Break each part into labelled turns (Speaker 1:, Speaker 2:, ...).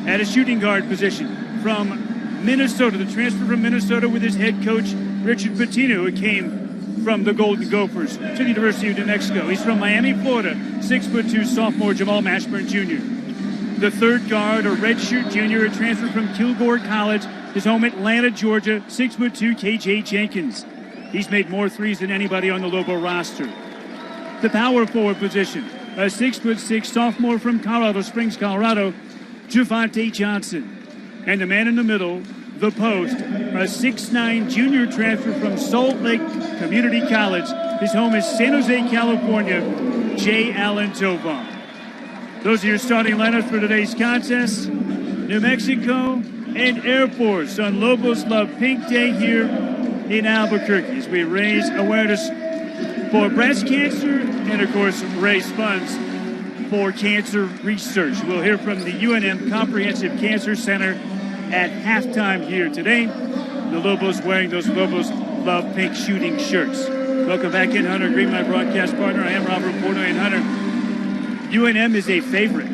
Speaker 1: at a shooting guard position from Minnesota, the transfer from Minnesota with his head coach, Richard Pitino, who came from the Golden Gophers to the University of New Mexico. He's from Miami, Florida, 6'2" sophomore Jamal Mashburn Jr. The third guard, a redshirt junior, a transfer from Kilgore College, his home Atlanta, Georgia, 6'2" KJ Jenkins. He's made more threes than anybody on the Lobo roster. The power forward position, a 6'6" sophomore from Colorado Springs, Colorado, Javante Johnson. And the man in the middle, the post, a 6'9" junior transfer from Salt Lake Community College. His home is San Jose, California, J. Allen Tovar. Those are your starting lineups for today's contest. New Mexico and Air Force on Lobos Love Pink Day here in Albuquerque as we raise awareness for breast cancer and, of course, raise funds for cancer research. We'll hear from the UNM Comprehensive Cancer Center at halftime here today. The Lobos wearing those Lobos Love Pink shooting shirts. Welcome back in, Hunter Green, my broadcast partner. I am Robert Portnoy. And Hunter, UNM is a favorite.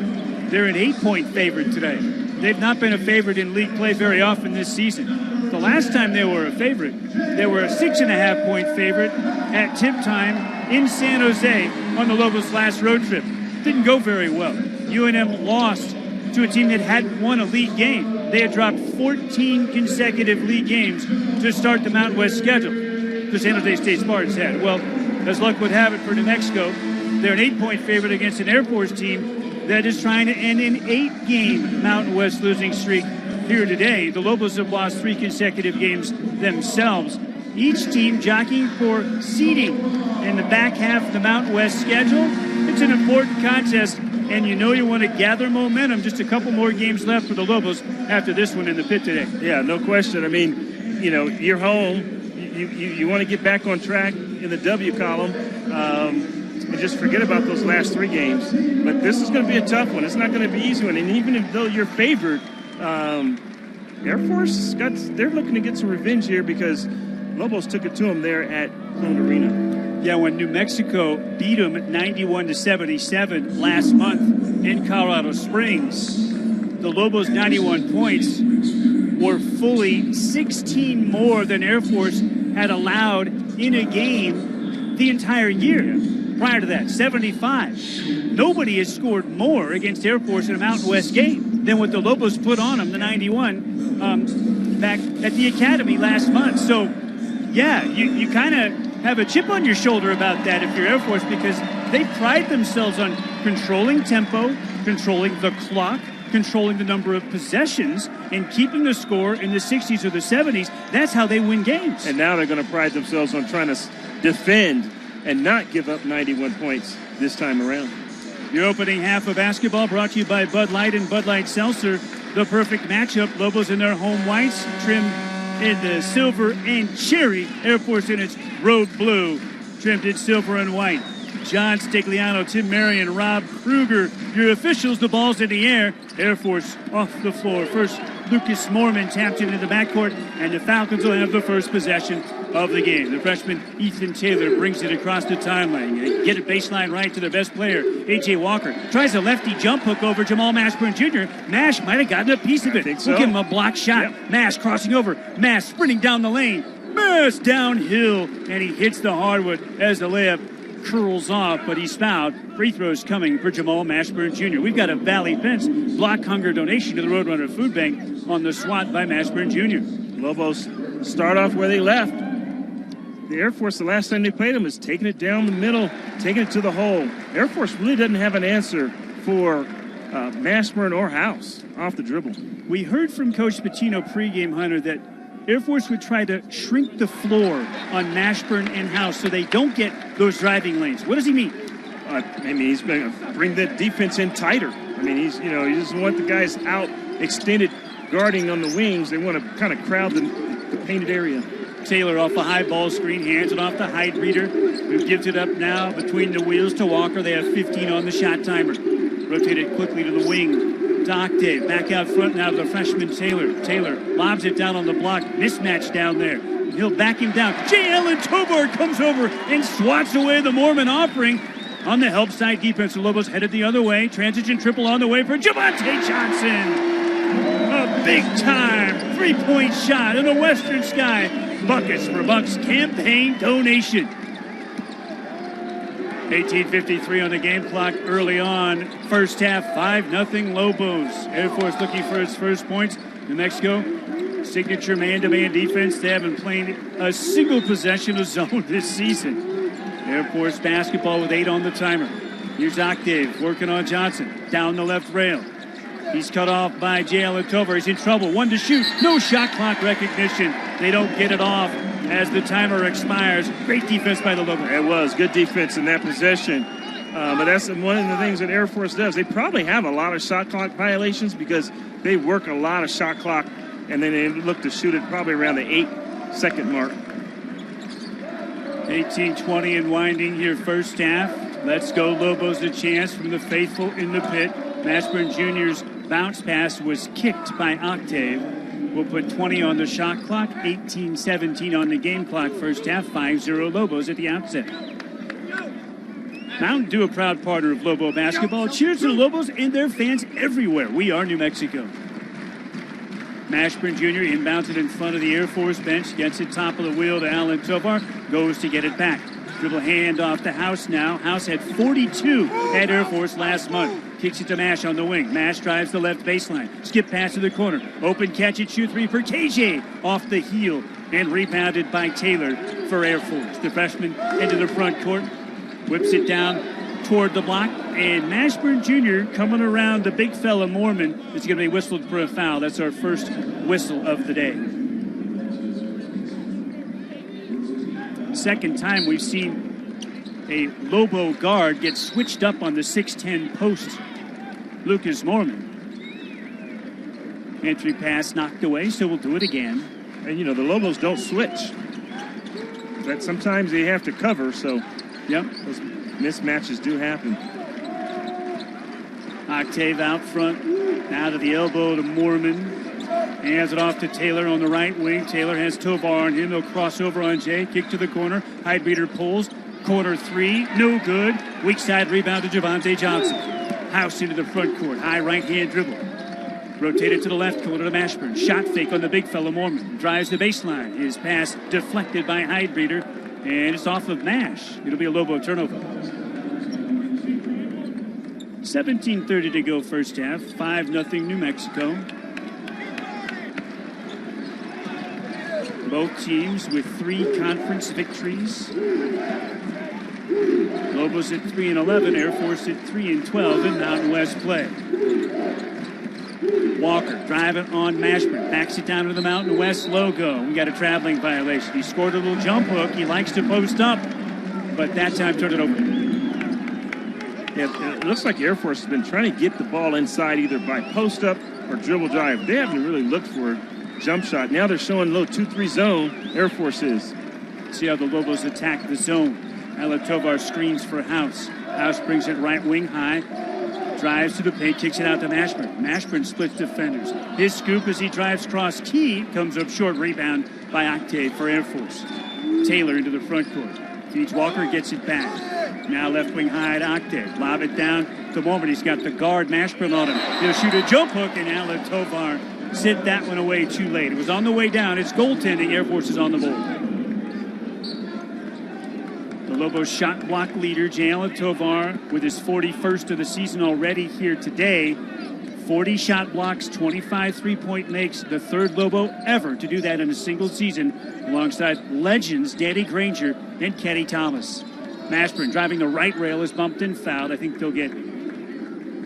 Speaker 1: They're an 8-point favorite today. They've not been a favorite in league play very often this season. The last time they were a favorite, they were a 6.5-point favorite at tip time in San Jose on the Lobos' last road trip. Didn't go very well. UNM lost to a team that hadn't won a league game. They had dropped 14 consecutive league games to start the Mountain West schedule. The San Jose State Spartans had. Well, as luck would have it for New Mexico, they're an 8-point favorite against an Air Force team that is trying to end an 8-game Mountain West losing streak here today. The Lobos have lost 3 consecutive games themselves. Each team jockeying for seeding in the back half of the Mountain West schedule. It's an important contest, and you know you want to gather momentum. Just a couple more games left for the Lobos after this one in the pit today.
Speaker 2: Yeah, no question. I mean, you know, you're home. You want to get back on track in the W column. And just forget about those last 3 games. But this is going to be a tough one. It's not going to be an easy one. And even though you're favored, Air Force, they're looking to get some revenge here because Lobos took it to them there at Cone Arena.
Speaker 1: Yeah, when New Mexico beat them 91-77 last month in Colorado Springs, the Lobos' 91 points were fully 16 more than Air Force had allowed in a game the entire year. Prior to that, 75. Nobody has scored more against Air Force in a Mountain West game than what the Lobos put on them, the 91, back at the Academy last month. So, yeah, you kind of have a chip on your shoulder about that if you're Air Force, because they pride themselves on controlling tempo, controlling the clock, controlling the number of possessions, and keeping the score in the 60s or the 70s. That's how they win games.
Speaker 2: And now they're going to pride themselves on trying to defend and not give up 91 points this time around.
Speaker 1: Your opening half of basketball brought to you by Bud Light and Bud Light Seltzer. The perfect matchup. Lobos in their home whites, trimmed in the silver and cherry. Air Force in its road blue, trimmed in silver and white. John Stigliano, Tim Marion, Rob Kruger, your officials. The ball's in the air. Air Force off the floor. First, Lucas Moorman tapped into the backcourt, and the Falcons will have the first possession of the game. The freshman Ethan Taylor brings it across the timeline. Get it baseline right to the best player, A.J. Walker. Tries a lefty jump hook over Jamal Mashburn Jr. Mash might have gotten a piece of it. We'll give him a block shot. Yep. Mash crossing over. Mash sprinting down the lane. Mash downhill, and he hits the hardwood as the layup curls off, but he's fouled. Free throws coming for Jamal Mashburn Jr. We've got a Valley Fence Block Hunger donation to the Roadrunner Food Bank on the SWAT by Mashburn Jr.
Speaker 2: Lobos start off where they left. The Air Force, the last time they played them, is taking it down the middle, taking it to the hole. Air Force really doesn't have an answer for Mashburn or House off the dribble.
Speaker 1: We heard from Coach Pitino pregame, Hunter, that Air Force would try to shrink the floor on Mashburn and House so they don't get those driving lanes. What does he mean?
Speaker 2: I mean, he's going to bring the defense in tighter. I mean, he doesn't want the guys out extended guarding on the wings. They want to kind of crowd the painted area.
Speaker 1: Taylor off a high ball screen, hands it off to Hyde Reader, who gives it up now between the wheels to Walker. They have 15 on the shot timer. Rotated quickly to the wing. Docte back out front now to the freshman Taylor. Taylor lobs it down on the block. Mismatch down there. He'll back him down. J. Allen Tovar comes over and swats away the Mormon offering. On the help side defense, the Lobos headed the other way. Transition triple on the way for Javante Johnson. a big-time three-point shot in the Western Sky Buckets for Bucks campaign donation. 18:53 on the game clock early on. First half, 5-0 Lobos. Air Force looking for its first points. New Mexico, signature man-to-man defense. They haven't played a single possession of zone this season. Air Force basketball with 8 on the timer. Here's Octave working on Johnson. Down the left rail. He's cut off by Jalen Tovar. He's in trouble. 1 to shoot. No shot clock recognition. They don't get it off as the timer expires. Great defense by the Lobos.
Speaker 2: It was good defense in that possession. But that's one of the things that Air Force does. They probably have a lot of shot clock violations because they work a lot of shot clock, and then they look to shoot it probably around the 8-second mark.
Speaker 1: 18:20 and winding here first half. Let's go Lobos, a chance from the faithful in the pit. Mashburn Jr.'s bounce pass was kicked by Octave. We'll put 20 on the shot clock, 18-17 on the game clock. First half, 5-0 Lobos at the outset. Mountain Dew, a proud partner of Lobo basketball. Cheers to the Lobos and their fans everywhere. We are New Mexico. Mashburn Jr. inbounds it in front of the Air Force bench. Gets it top of the wheel to Alan Tovar. Goes to get it back. Dribble hand off to House now. House had 42 at Air Force last month. Kicks it to Mash on the wing. Mash drives the left baseline. Skip pass to the corner. Open catch and shoot three for KJ. Off the heel and rebounded by Taylor for Air Force. The freshman into the front court. Whips it down toward the block. And Mashburn Jr. coming around the big fella Mormon is going to be whistled for a foul. That's our first whistle of the day. Second time we've seen a Lobo guard get switched up on the 6'10 post. Lucas Mormon. Entry pass knocked away, so we'll do it again.
Speaker 2: And, the Lobos don't switch. But sometimes they have to cover, so
Speaker 1: yep,
Speaker 2: those mismatches do happen.
Speaker 1: Octave out front, out of the elbow to Mormon. Hands it off to Taylor on the right wing. Taylor has Tovar on him. He'll cross over on Jay. Kick to the corner. Highbeater pulls. Corner three. No good. Weak side rebound to Javante Johnson. House into the front court. High right-hand dribble. Rotated to the left corner to Mashburn. Shot fake on the big fella Mormon. Drives the baseline. His pass deflected by Highbeater. And it's off of Mash. It'll be a Lobo turnover. 17:30 to go first half. 5-0 New Mexico. Both teams with 3 conference victories. Lobos at 3-11, Air Force at 3-12 in Mountain West play. Walker driving on Mashburn, backs it down to the Mountain West logo. We got a traveling violation. He scored a little jump hook. He likes to post up, but that time turned it over.
Speaker 2: Yeah, it looks like Air Force has been trying to get the ball inside either by post up or dribble drive. They haven't really looked for a jump shot. Now they're showing a little 2-3 zone. Air Force is.
Speaker 1: See how the Lobos attack the zone. Alan Tovar screens for House. House brings it right wing high. Drives to the paint, kicks it out to Mashburn. Mashburn splits defenders. His scoop as he drives cross key comes up short. Rebound by Octave for Air Force. Taylor into the front court. Feeds Walker, gets it back. Now left wing high to Octave. Lob it down to Mormon. He's got the guard Mashburn on him. He'll shoot a jump hook, and Alan Tovar sent that one away too late. It was on the way down. It's goaltending. Air Force is on the board. The Lobos shot block leader, Jalen Tovar, with his 41st of the season already here today. 40 shot blocks, 25 three-point makes. The third Lobo ever to do that in a single season, alongside legends Danny Granger and Kenny Thomas. Mashburn driving the right rail is bumped and fouled. I think they'll get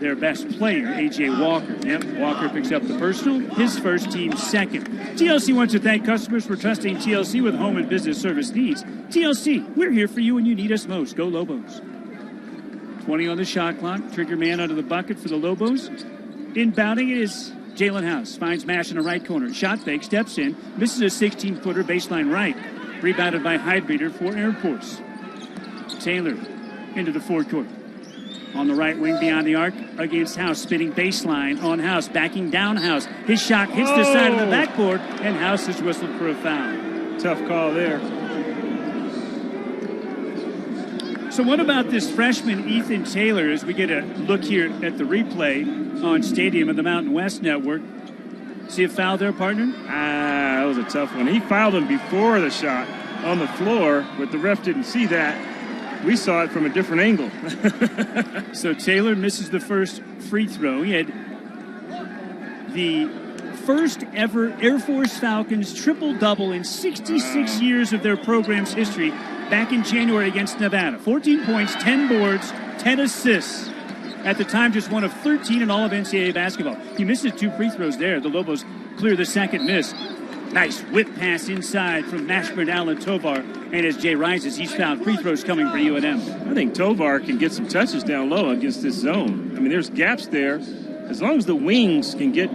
Speaker 1: their best player, A.J. Walker. Yep, Walker picks up the personal, his first, team second. TLC wants to thank customers for trusting TLC with home and business service needs. TLC, we're here for you when you need us most. Go Lobos. 20 on the shot clock. Trigger man under the bucket for the Lobos. Inbounding it is Jalen House. Finds Mash in the right corner. Shot fake, steps in, misses a 16-footer baseline right. Rebounded by Highbeater for Air Force. Taylor into the forecourt. On the right wing beyond the arc against House. Spinning baseline on House. Backing down House. His shot hits the side of the backboard, and House is whistled for a foul.
Speaker 2: Tough call there.
Speaker 1: So what about this freshman, Ethan Taylor, as we get a look here at the replay on Stadium of the Mountain West Network? See a foul there, partner?
Speaker 2: That was a tough one. He fouled him before the shot on the floor, but the ref didn't see that. We saw it from a different angle.
Speaker 1: So Taylor misses the first free throw. He had the first ever Air Force Falcons triple-double in 66 years of their program's history back in January against Nevada. 14 points, 10 boards, 10 assists. At the time, just one of 13 in all of NCAA basketball. He misses 2 free throws there. The Lobos clear the second miss. Nice whip pass inside from Mashburn Alan Tovar. And as Jay rises, he's found free throws coming for UNM.
Speaker 2: I think Tovar can get some touches down low against this zone. I mean, there's gaps there. As long as the wings can get,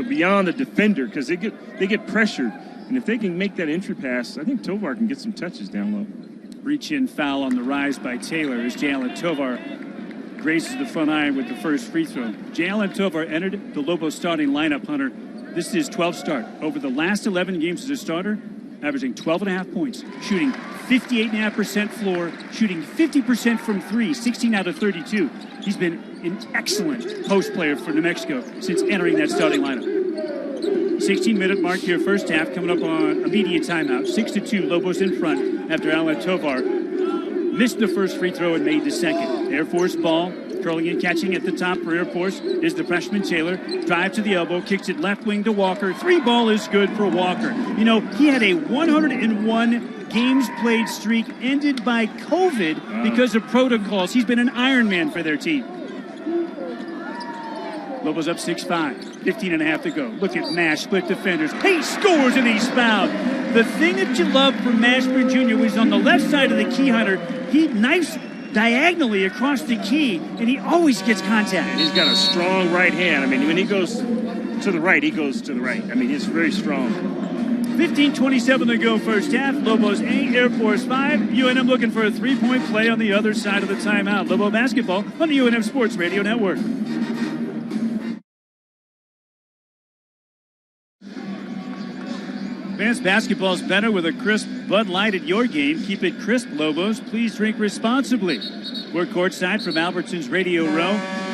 Speaker 2: beyond the defender, because they get pressured. And if they can make that entry pass, I think Tovar can get some touches down low.
Speaker 1: Reach-in foul on the rise by Taylor as Jalen Tovar graces the front iron with the first free throw. Jalen Tovar entered the Lobos starting lineup, Hunter. This is his 12th start. Over the last 11 games as a starter, averaging 12.5 points, shooting 58.5% floor, shooting 50% from 3, 16 out of 32. He's been an excellent post player for New Mexico since entering that starting lineup. 16-minute mark here, first half, coming up on immediate timeout. 6-2, Lobos in front after Alan Tovar missed the first free throw and made the second. Air Force ball, curling and catching at the top for Air Force is the freshman Taylor. Drive to the elbow, kicks it left wing to Walker. 3 ball is good for Walker. You know, he had a 101 games played streak ended by COVID because of protocols. He's been an Iron Man for their team. Lobos up 6-5. 15.5 to go. Look at Mash, split defenders. He scores and he's fouled. The thing that you love from Mashburn Jr. was on the left side of the key, Hunter. He knifes diagonally across the key, and he always gets contact.
Speaker 2: And he's got a strong right hand. I mean, when he goes to the right, he goes to the right. I mean, he's very strong.
Speaker 1: 15:27 to go first half. Lobos 8, Air Force 5. UNM looking for a 3-point play on the other side of the timeout. Lobo basketball on the UNM Sports Radio Network. Advanced basketball is better with a crisp Bud Light at your game. Keep it crisp, Lobos. Please drink responsibly. We're courtside from Albertsons Radio Row.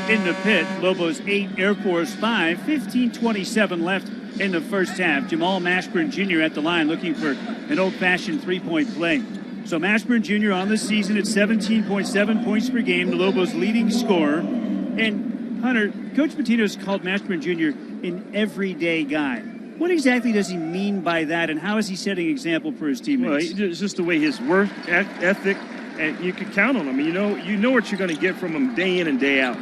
Speaker 1: In the pit, Lobos 8, Air Force 5. 15:27 left in the first half. Jamal Mashburn Jr. at the line looking for an old-fashioned 3-point play. So Mashburn Jr. on the season at 17.7 points per game, the Lobos' leading scorer. And, Hunter, Coach Pitino's called Mashburn Jr. an everyday guy. What exactly does he mean by that, and how is he setting an example for his teammates?
Speaker 2: Well, it's just the way his work ethic, and you can count on him. You know what you're going to get from him day in and day out.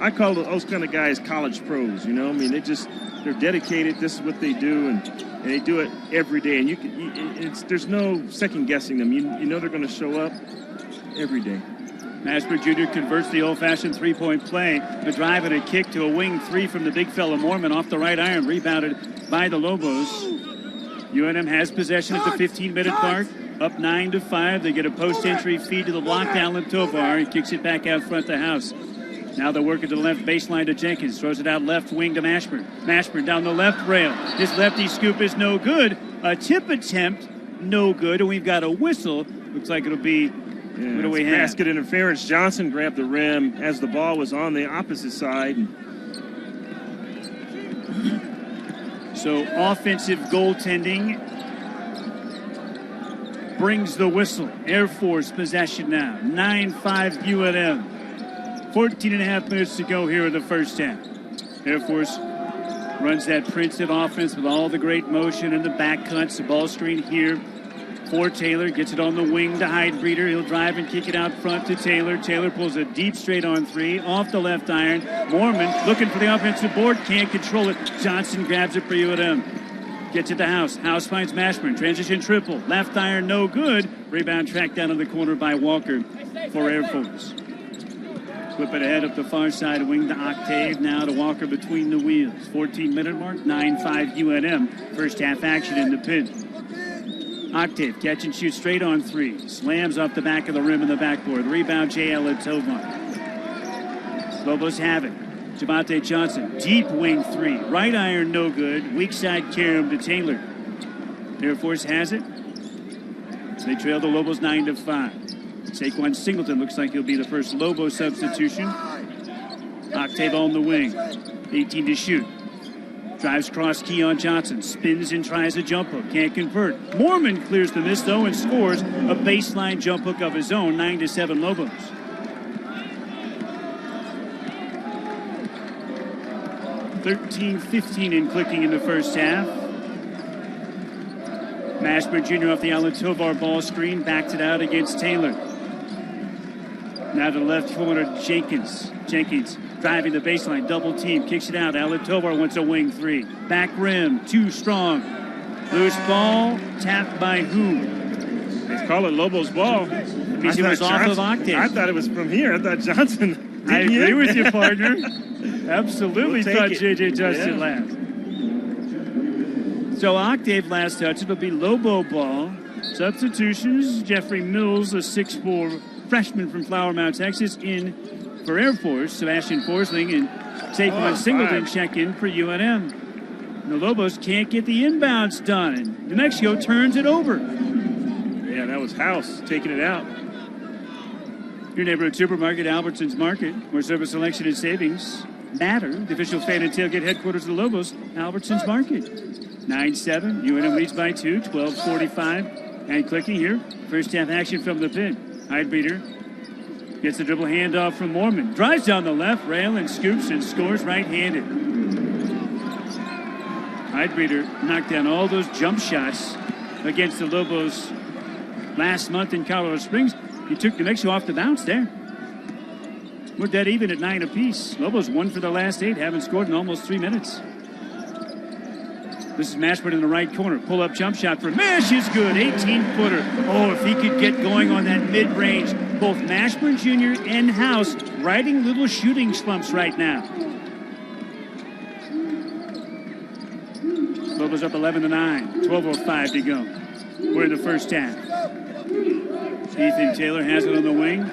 Speaker 2: I call those kind of guys college pros. I mean, they're dedicated. This is what they do, and they do it every day. And there's no second guessing them. You know they're going to show up every day.
Speaker 1: Mashburn Jr. converts the old-fashioned 3-point play. The drive and a kick to a wing 3 from the big fella Mormon off the right iron, rebounded by the Lobos. UNM has possession at the 15-minute mark. Up 9-5. They get a post-entry feed to the blocked Alan Tovar. He kicks it back out front the house. Now they're working to the left baseline to Jenkins. Throws it out left wing to Mashburn. Mashburn down the left rail. His lefty scoop is no good. A tip attempt, no good. And we've got a whistle. Looks like it'll be...
Speaker 2: What do we have? Basket interference. Johnson grabbed the rim as the ball was on the opposite side.
Speaker 1: So offensive goaltending brings the whistle. Air Force possession now. 9-5 UNM. 14.5 minutes to go here in the first half. Air Force runs that Princeton offense with all the great motion and the back cuts. The ball screen here for Taylor. Gets it on the wing to Heidbreeder. He'll drive and kick it out front to Taylor. Taylor pulls a deep straight on 3 off the left iron. Mormon looking for the offensive board. Can't control it. Johnson grabs it for UNM. Gets it to House. House finds Mashburn. Transition triple. Left iron no good. Rebound tracked down in the corner by Walker for Air Force. Flip it ahead up the far side wing to Octave. Now to Walker between the wheels. 14-minute mark. 9-5 UNM. First half action in the pit. Octave, catch and shoot straight on 3. Slams off the back of the rim in the backboard. Rebound, J.L. Tovar. Lobos have it. Javante Johnson, deep wing 3. Right iron, no good. Weak side, Karam to Taylor. Air Force has it. They trail the Lobos 9-5. Saquon Singleton looks like he'll be the first Lobo substitution. Octave on the wing. 18 to shoot. Drives cross Keon Johnson. Spins and tries a jump hook. Can't convert. Mormon clears the miss, though, and scores a baseline jump hook of his own. 9-7 Lobos. (13-15) in clicking in the first half. Mashburn Jr. off the Alan Tovar ball screen. Backed it out against Taylor. Now to the left corner, Jenkins driving the baseline, double team, kicks it out. Alan Tovar wants a wing three. Back rim, too strong. Loose ball, tapped by who?
Speaker 2: They call it Lobo's ball.
Speaker 1: Means it was off of Octave.
Speaker 2: I thought it was from here. I thought Johnson.
Speaker 1: I agree with you, partner. Absolutely thought J.J. Justin last. So Octave last touch. It'll be Lobo ball. Substitutions, Jeffrey Mills, a 6'4" freshman from Flower Mound, Texas, in for Air Force. Sebastian Forsling and Saquon Singleton check in for UNM. The Lobos can't get the inbounds done, and New Mexico turns it over.
Speaker 2: Yeah, that was House taking it out.
Speaker 1: Your neighborhood supermarket, Albertsons Market, where service selection and savings matter. The official fan and tailgate headquarters of the Lobos, Albertsons Market. 9-7, UNM leads by 2, 12:45. And clicking here, first half action from the pin. Heidbeater gets the dribble handoff from Mormon. Drives down the left rail and scoops and scores right-handed. Heidbeater knocked down all those jump shots against the Lobos last month in Colorado Springs. He took New Mexico off the bounce there. We're dead even at 9 apiece. Lobos 1 for the last 8, haven't scored in almost 3 minutes. This is Mashburn in the right corner. Pull-up jump shot for Mash is good. 18-footer. Oh, if he could get going on that mid-range. Both Mashburn Jr. and House riding little shooting slumps right now. Lobos up 11-9. 12:05 to go. We're in the first half. Ethan Taylor has it on the wing.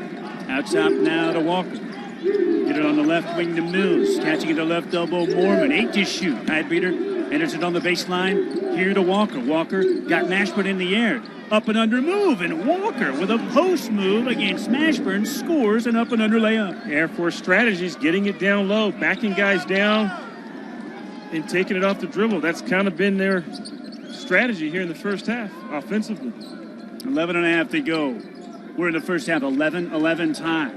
Speaker 1: Out top now to Walker. Get it on the left wing to Mills. Catching it to left elbow, Mormon. 8 to shoot. Heidbeater enters it on the baseline. Here to Walker. Walker got Mashburn in the air. Up and under move. And Walker with a post move against Mashburn scores an up and under layup.
Speaker 2: Air Force strategies, getting it down low, backing guys down, and taking it off the dribble. That's kind of been their strategy here in the first half, offensively.
Speaker 1: 11.5 to go. We're in the first half, 11-11 tie.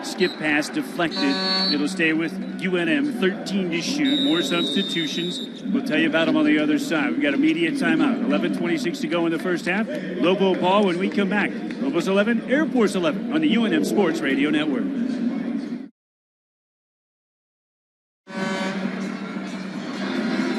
Speaker 1: Skip pass deflected. It'll stay with UNM, 13 to shoot. More substitutions. We'll tell you about them on the other side. We've got immediate timeout. 11:26 to go in the first half. Lobo ball when we come back. Lobos 11, Air Force 11 on the UNM Sports Radio Network.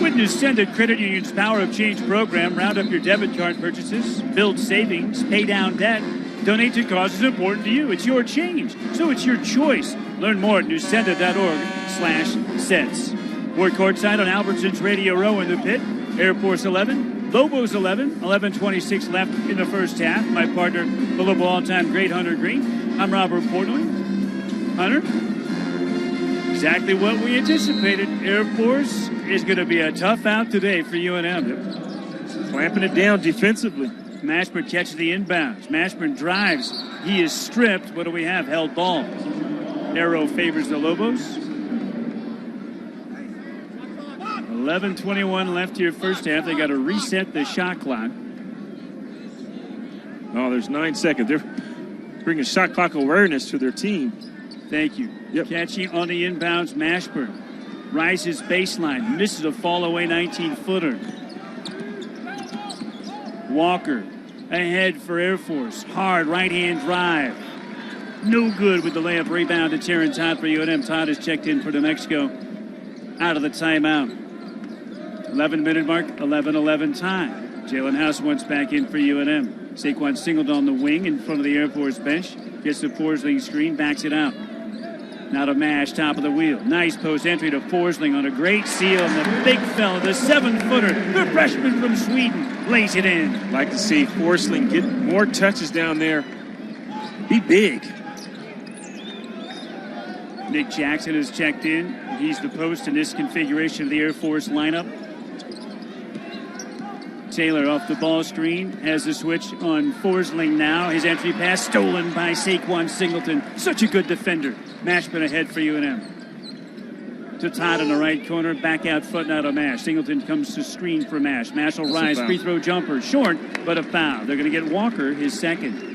Speaker 1: With Newsenda Credit Union's Power of Change program, round up your debit card purchases, build savings, pay down debt, donate to causes important to you. It's your change, so it's your choice. Learn more at newsenda.org/cents. We're courtside on Albertsons Radio Row in the pit. Air Force 11, Lobos 11, 11:26 left in the first half. My partner, the Lobo all-time great Hunter Green. I'm Robert Portnoy. Hunter? Exactly what we anticipated. Air Force is going to be a tough out today for UNM.
Speaker 2: Clamping it down defensively.
Speaker 1: Mashburn catches the inbounds. Mashburn drives. He is stripped. What do we have? Held ball. Arrow favors the Lobos. 11:21 left here first half. They got to reset the shot clock.
Speaker 2: Oh, there's 9 seconds. They're bringing shot clock awareness to their team.
Speaker 1: Thank you.
Speaker 2: Yep.
Speaker 1: Catching on the inbounds, Mashburn. Rises baseline. Misses a fall-away 19-footer. Walker ahead for Air Force. Hard right-hand drive. No good with the layup. Rebound to Terran Todd for UNM. Todd is checked in for New Mexico. Out of the timeout. 11-minute mark, 11-11 tie. Jalen House once back in for UNM. Saquon Singleton on the wing in front of the Air Force bench. Gets the Forsling screen, backs it out. Now to Mash, top of the wheel. Nice post entry to Forsling on a great seal. And the big fella, the 7-footer, the freshman from Sweden, lays it in.
Speaker 2: Like to see Forsling get more touches down there. Be big.
Speaker 1: Nick Jackson is checked in. He's the post in this configuration of the Air Force lineup. Taylor off the ball screen, has the switch on Forsling now. His entry pass stolen by Saquon Singleton. Such a good defender. Mashburn ahead for UNM. to Todd in the right corner. Back out front now to Mash. Singleton comes to screen for Mash. Mash will rise. Free throw jumper. Short, but a foul. They're going to get Walker his second.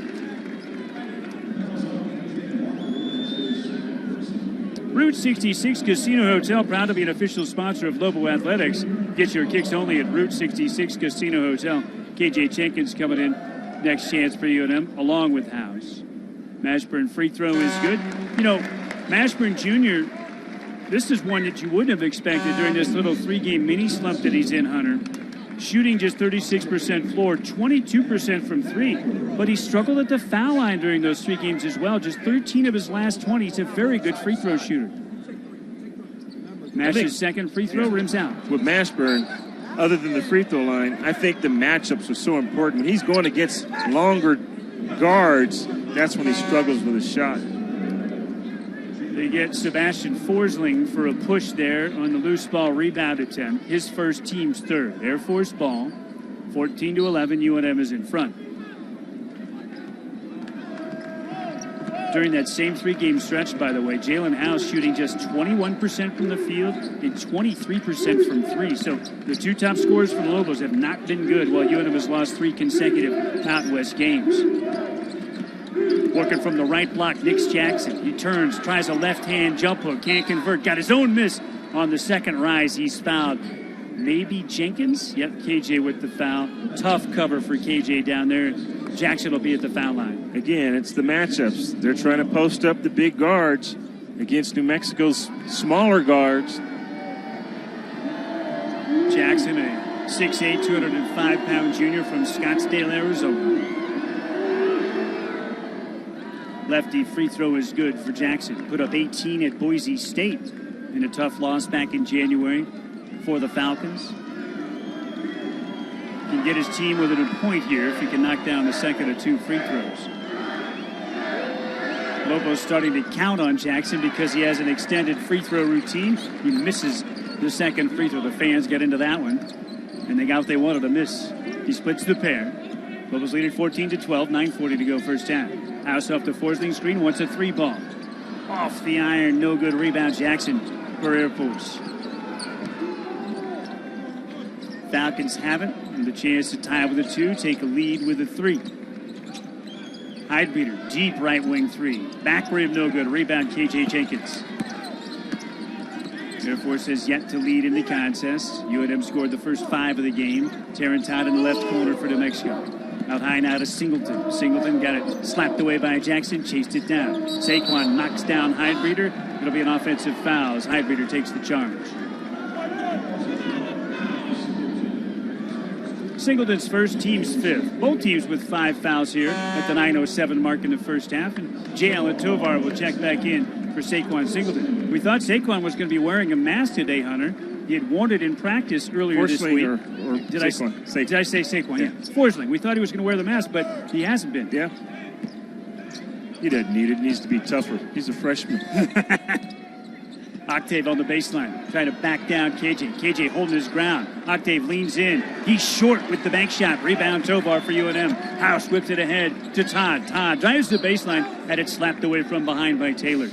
Speaker 1: Route 66 Casino Hotel, proud to be an official sponsor of Lobo Athletics. Get your kicks only at Route 66 Casino Hotel. KJ Jenkins coming in. Next chance for UNM, along with House. Mashburn free throw is good. You know, Mashburn Jr., this is one that you wouldn't have expected during this little 3-game mini slump that he's in, Hunter. Shooting just 36% floor, 22% from 3. But he struggled at the foul line during those 3 games as well. Just 13 of his last 20. He's a very good free throw shooter. Mash's second free throw rims out.
Speaker 2: With Mashburn, other than the free throw line, I think the matchups are so important. When he's going against longer guards, that's when he struggles with his shot.
Speaker 1: They get Sebastian Forsling for a push there on the loose ball rebound attempt. His first, team's third. Air Force ball. 14-11, UNM is in front. During that same 3-game stretch, by the way, Jalen House shooting just 21% from the field and 23% from 3. So the 2 top scorers for the Lobos have not been good, while UNM has lost 3 consecutive Mountain West games. Working from the right block, Nix Jackson. He turns, tries a left-hand jump hook, can't convert. Got his own miss on the second rise. He's fouled. Maybe Jenkins? Yep, KJ with the foul. Tough cover for KJ down there. Jackson will be at the foul line.
Speaker 2: Again, it's the matchups. They're trying to post up the big guards against New Mexico's smaller guards.
Speaker 1: Jackson, a 6'8", 205-pound junior from Scottsdale, Arizona. Lefty free throw is good for Jackson. Put up 18 at Boise State in a tough loss back in January for the Falcons. Can get his team within a point here if he can knock down the second of 2 free throws. Lobo's starting to count on Jackson because he has an extended free throw routine. He misses the second free throw. The fans get into that one, and they got what they wanted to miss. He splits the pair. Lobos leading 14-12, 9:40 to go first half. House off the Forsling screen, wants a 3 ball. Off the iron, no good rebound. Jackson for Air Force. Falcons have it, and the chance to tie with a 2, take a lead with a 3. Heidbeater, deep right wing 3. Back rim, no good. Rebound, KJ Jenkins. Air Force has yet to lead in the contest. UNM scored the first 5 of the game. Terrence Todd in the left corner for New Mexico. Out high now to Singleton. Singleton got it slapped away by Jackson, chased it down. Saquon knocks down Heidbeater. It'll be an offensive foul as Heidbeater takes the charge. Singleton's first, team's 5th. Both teams with 5 fouls here at the 9:07 mark in the first half. And J. Allen Tovar will check back in for Saquon Singleton. We thought Saquon was going to be wearing a mask today, Hunter. He had worn it in practice earlier this week.
Speaker 2: Or
Speaker 1: did I say Saquon? Yeah. It's Forsling. We thought he was going to wear the mask, but he hasn't been.
Speaker 2: Yeah. He doesn't need it. He needs to be tougher. He's a freshman.
Speaker 1: Octave on the baseline, trying to back down KJ. KJ holding his ground. Octave leans in. He's short with the bank shot. Rebound Tovar for UNM. House whips it ahead to Todd. Todd drives the baseline, had it slapped away from behind by Taylor.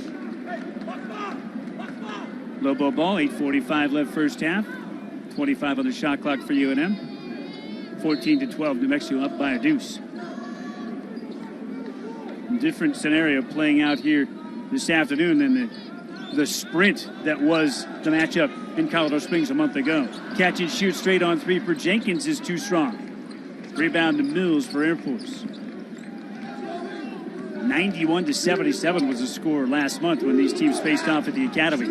Speaker 1: Lobo ball, 8:45 left first half. 25 on the shot clock for UNM. 14-12, New Mexico up by a deuce. Different scenario playing out here this afternoon than the sprint that was the matchup in Colorado Springs a month ago. Catch and shoot straight on 3 for Jenkins is too strong. Rebound to Mills for Air Force. 91-77 was the score last month when these teams faced off at the Academy.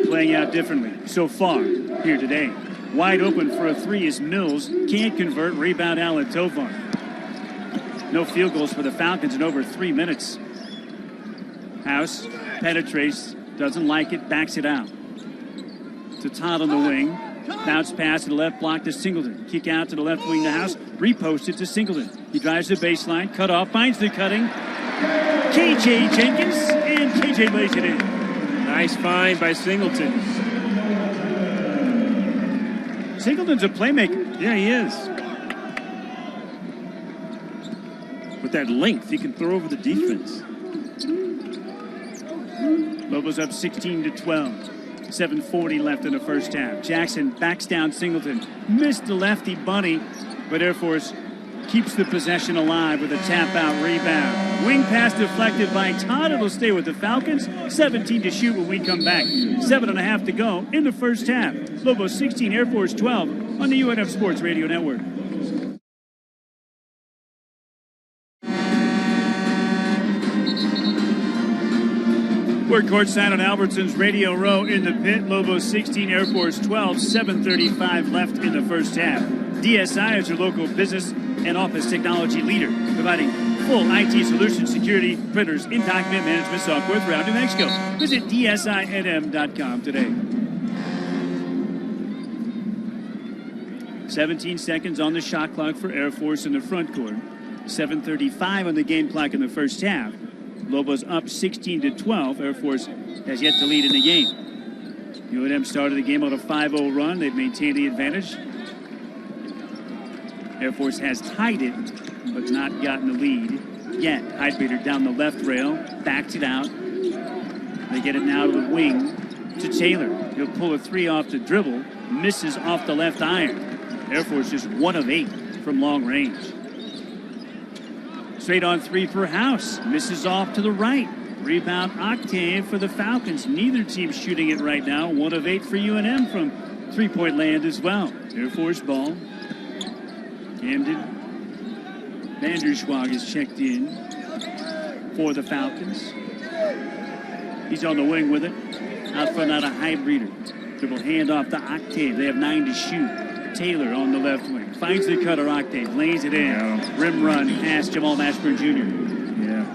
Speaker 1: Playing out differently so far here today. Wide open for a 3 is Mills. Can't convert. Rebound Allen Tovar. No field goals for the Falcons in over 3 minutes. House penetrates, doesn't like it, backs it out. To Todd on the wing. Bounce pass to the left block to Singleton. Kick out to the left wing to House. Repost it to Singleton. He drives the baseline. Cut off. Finds the cutting. KJ Jenkins. And KJ lays it in.
Speaker 2: Nice find by Singleton.
Speaker 1: Singleton's a playmaker.
Speaker 2: Yeah, he is. With that length, he can throw over the defense.
Speaker 1: Lobos up 16-12. 7:40 left in the first half. Jackson backs down Singleton. Missed the lefty bunny, but Air Force keeps the possession alive with a tap-out rebound. Wing pass deflected by Todd. It'll stay with the Falcons. 17 to shoot when we come back. 7.5 to go in the first half. Lobos 16, Air Force 12 on the UNF Sports Radio Network. We're courtside on Albertson's Radio Row in the pit. Lobos 16, Air Force 12, 7:35 left in the first half. DSI is your local business and office technology leader, providing full IT solution security, printers, and document management software throughout New Mexico. Visit DSINM.com today. 17 seconds on the shot clock for Air Force in the front court. 7:35 on the game clock in the first half. Lobos up 16-12. Air Force has yet to lead in the game. UNM started the game on a 5-0 run. They've maintained the advantage. Air Force has tied it, but not gotten the lead yet. Highbeater down the left rail, backs it out. They get it now to the wing to Taylor. He'll pull a three off the dribble, misses off the left iron. Air Force just 1 of 8 from long range. Straight on three for House. Misses off to the right. Rebound Octave for the Falcons. Neither team shooting it right now. 1 of 8 for UNM from three-point land as well. Air Force ball. Camden Vanderschwag is checked in for the Falcons. He's on the wing with it. Out front, out of Highbreeder. Dribble hand off to Octave. They have 9 to shoot. Taylor on the left wing. Finds the cutter, Octave. Lays it in.
Speaker 2: Yeah.
Speaker 1: Rim run past Jamal Mashburn Jr.
Speaker 2: Yeah.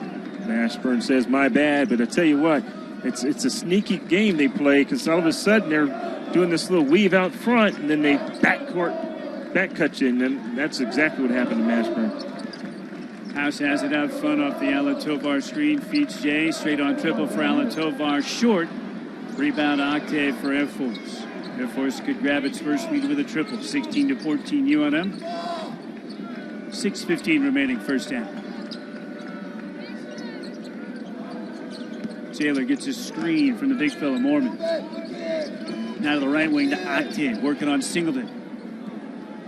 Speaker 2: Mashburn says, my bad. But I tell you what, it's a sneaky game they play because all of a sudden they're doing this little weave out front and then they back cut you. And then that's exactly what happened to Mashburn.
Speaker 1: House has it out front off the Alan Tovar screen. Feeds Jay. Straight on triple for Alan Tovar. Short. Rebound Octave for Air Force. Air Force could grab its first lead with a triple. 16-14 UNM. 6:15 remaining first half. Taylor gets a screen from the big fella Mormon. Now to the right wing to Octave. Working on Singleton.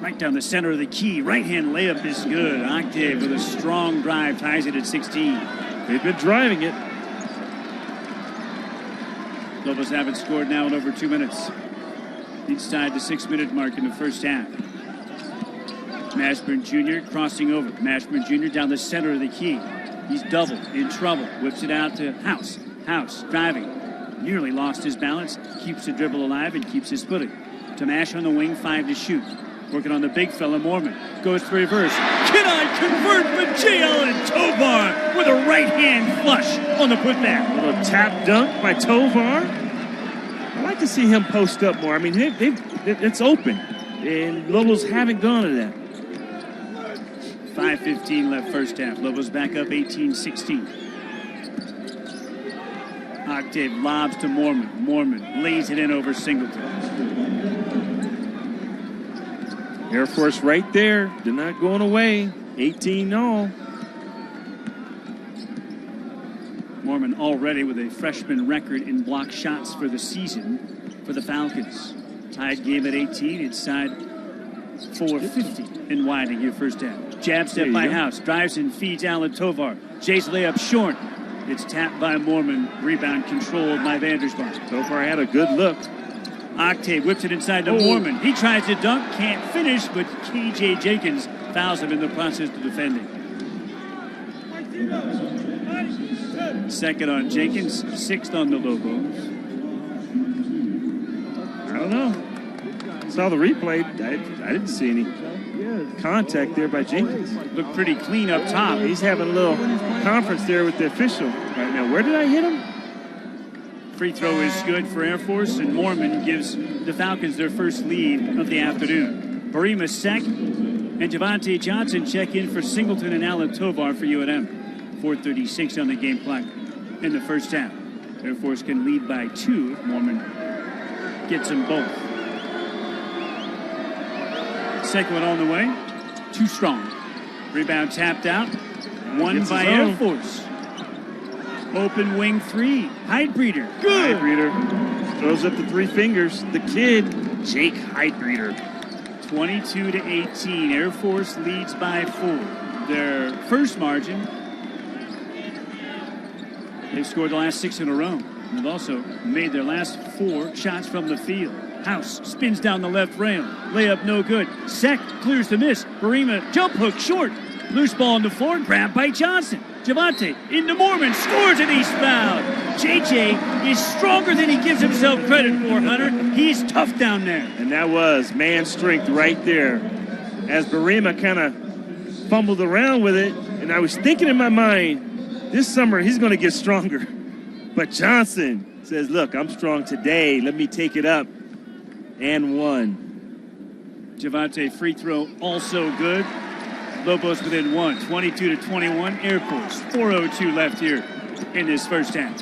Speaker 1: Right down the center of the key. Right-hand layup is good. Octave with a strong drive ties it at 16.
Speaker 2: They've been driving it.
Speaker 1: Lobos haven't scored now in over 2 minutes. Inside the 6-minute mark in the first half. Mashburn Jr. crossing over. Mashburn Jr. down the center of the key. He's doubled, in trouble. Whips it out to House. House driving. Nearly lost his balance. Keeps the dribble alive and keeps his footing. To Mash on the wing, 5 to shoot. Working on the big fella, Mormon. Goes for reverse. Cannot convert, but J. Allen Tovar with a right-hand flush on the putback.
Speaker 2: A little tap dunk by Tovar. I like to see him post up more. I mean, it's open, and Lobos haven't gone to that.
Speaker 1: 5:15 left first half. Lobos back up 18-16. Octave lobs to Mormon. Mormon lays it in over Singleton.
Speaker 2: Air Force right there. They're not going away. 18-0.
Speaker 1: Mormon already with a freshman record in block shots for the season for the Falcons. Tied game at 18. It's tied 4:50 in winding here first half. Jab step by House. Drives and feeds Alan Tovar. Jay's layup short. It's tapped by Mormon. Rebound controlled by Vandersbach.
Speaker 2: Tovar had a good look.
Speaker 1: Octave whips it inside to Mormon. He tries to dunk. Can't finish, but KJ Jenkins fouls him in the process of defending. Second on Jenkins, 6th on the Lobos.
Speaker 2: I don't know. Saw the replay. I didn't see any contact there by Jenkins.
Speaker 1: Looked pretty clean up top.
Speaker 2: He's having a little conference there with the official right now. Where did I hit him?
Speaker 1: Free throw is good for Air Force, and Mormon gives the Falcons their first lead of the afternoon. Barima Sek and Javante Johnson check in for Singleton and Alan Tovar for UNM. 4:36 on the game clock in the first half. Air Force can lead by 2 if Mormon gets them both. Second one on the way. Too strong. Rebound tapped out. Won by Air Force. Open wing 3. Heidbreeder. Good.
Speaker 2: Heidbreeder throws up the 3 fingers. The kid, Jake Heidbreeder.
Speaker 1: 22-18. Air Force leads by 4. Their first margin. They've scored the last 6 in a row. They've also made their last 4 shots from the field. House spins down the left rail. Layup no good. Sek clears the miss. Barima jump hook short. Loose ball on the floor. Grabbed by Johnson. Javante into Mormon. Scores and he's fouled. JJ is stronger than he gives himself credit for, Hunter. He's tough down there.
Speaker 2: And that was man strength right there. As Barima kind of fumbled around with it. And I was thinking in my mind, this summer he's going to get stronger. But Johnson says, look, I'm strong today. Let me take it up. And 1.
Speaker 1: Javante free throw also good. Lobos within 1, 22-21. Air Force, 4:02 left here in this first half.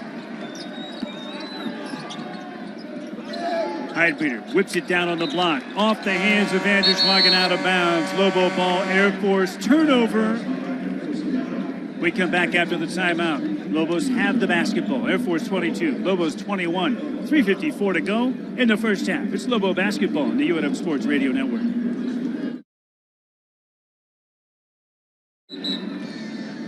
Speaker 1: Heidbreeder whips it down on the block. Off the hands of Vanderswagen, out of bounds. Lobo ball, Air Force, turnover. We come back after the timeout. Lobos have the basketball. Air Force 22, Lobos 21. 3:54 to go in the first half. It's Lobo basketball on the UNM Sports Radio Network.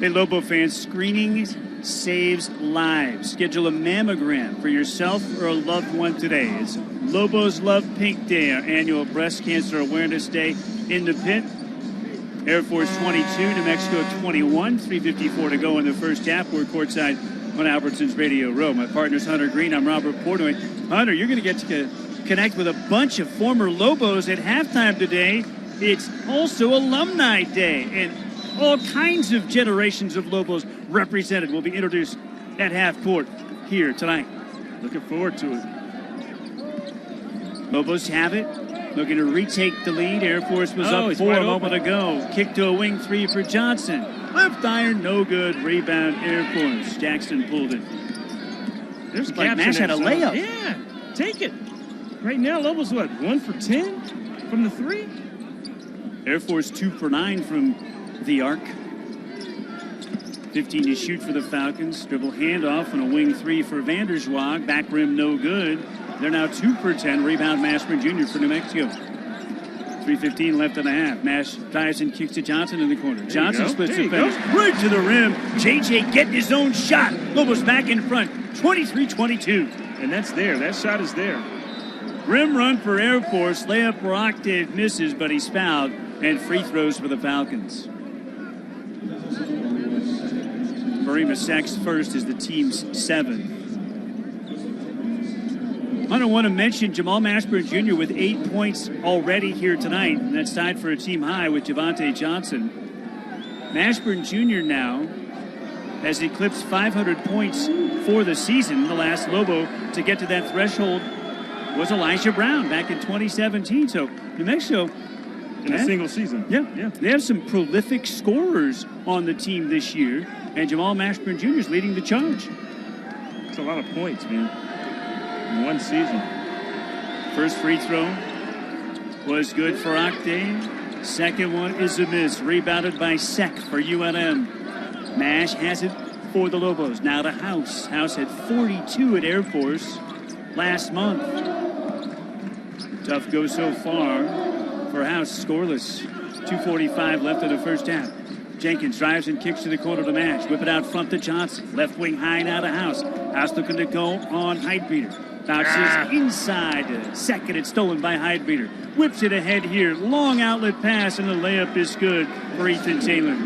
Speaker 1: Hey, Lobo fans, screening saves lives. Schedule a mammogram for yourself or a loved one today. It's Lobos Love Pink Day, our annual breast cancer awareness day in the pit. Air Force 22, New Mexico 21. 3:54 to go in the first half. We're courtside on Albertsons Radio Row. My partner's Hunter Green. I'm Robert Portnoy. Hunter, you're going to get to connect with a bunch of former Lobos at halftime today. It's also Alumni Day, and all kinds of generations of Lobos represented will be introduced at half court here tonight.
Speaker 2: Looking forward to it.
Speaker 1: Lobos have it. Looking to retake the lead. Air Force was up 4 a moment ago. Kick to a wing 3 for Johnson. Left iron, no good. Rebound, Air Force. Jackson pulled it.
Speaker 2: There's
Speaker 1: like Nash had a layup.
Speaker 2: Yeah, take it. Right now, Lobos, what, 1 for 10 from the 3?
Speaker 1: Air Force 2 for 9 from the arc. 15 to shoot for the Falcons. Dribble handoff on a wing 3 for Vanderswaag. Back rim, no good. They're now 2 for 10. Rebound, Mashburn Jr. for New Mexico. 3:15 left in the half. Mash dives and kicks to Johnson in the corner. Johnson splits the fence right to the rim. JJ getting his own shot. Lobos back in front. 23-22.
Speaker 2: And that's there. That shot is there.
Speaker 1: Rim run for Air Force. Layup for Octave misses, but he's fouled. And free throws for the Falcons. Barima Sacks first is the team's 7th. I don't want to mention Jamal Mashburn Jr. with 8 points already here tonight. And that's tied for a team high with Javante Johnson. Mashburn Jr. now has eclipsed 500 points for the season. The last Lobo to get to that threshold was Elijah Brown back in 2017. So New Mexico,
Speaker 2: in a single season.
Speaker 1: Yeah. They have some prolific scorers on the team this year. And Jamal Mashburn Jr. is leading the charge.
Speaker 2: It's a lot of points, man. In one season.
Speaker 1: First free throw was good for Octave. Second one is a miss. Rebounded by Sek for UNM. Mash has it for the Lobos. Now to House. House had 42 at Air Force last month. Tough go so far for House. Scoreless. 2:45 left in the first half. Jenkins drives and kicks to the corner to Mash. Whip it out front to Johnson. Left wing high now to House. House looking to go on Heidbreeder. Bounces inside. Second, it's stolen by Heidbreeder. Whips it ahead here. Long outlet pass, and the layup is good for Ethan Taylor.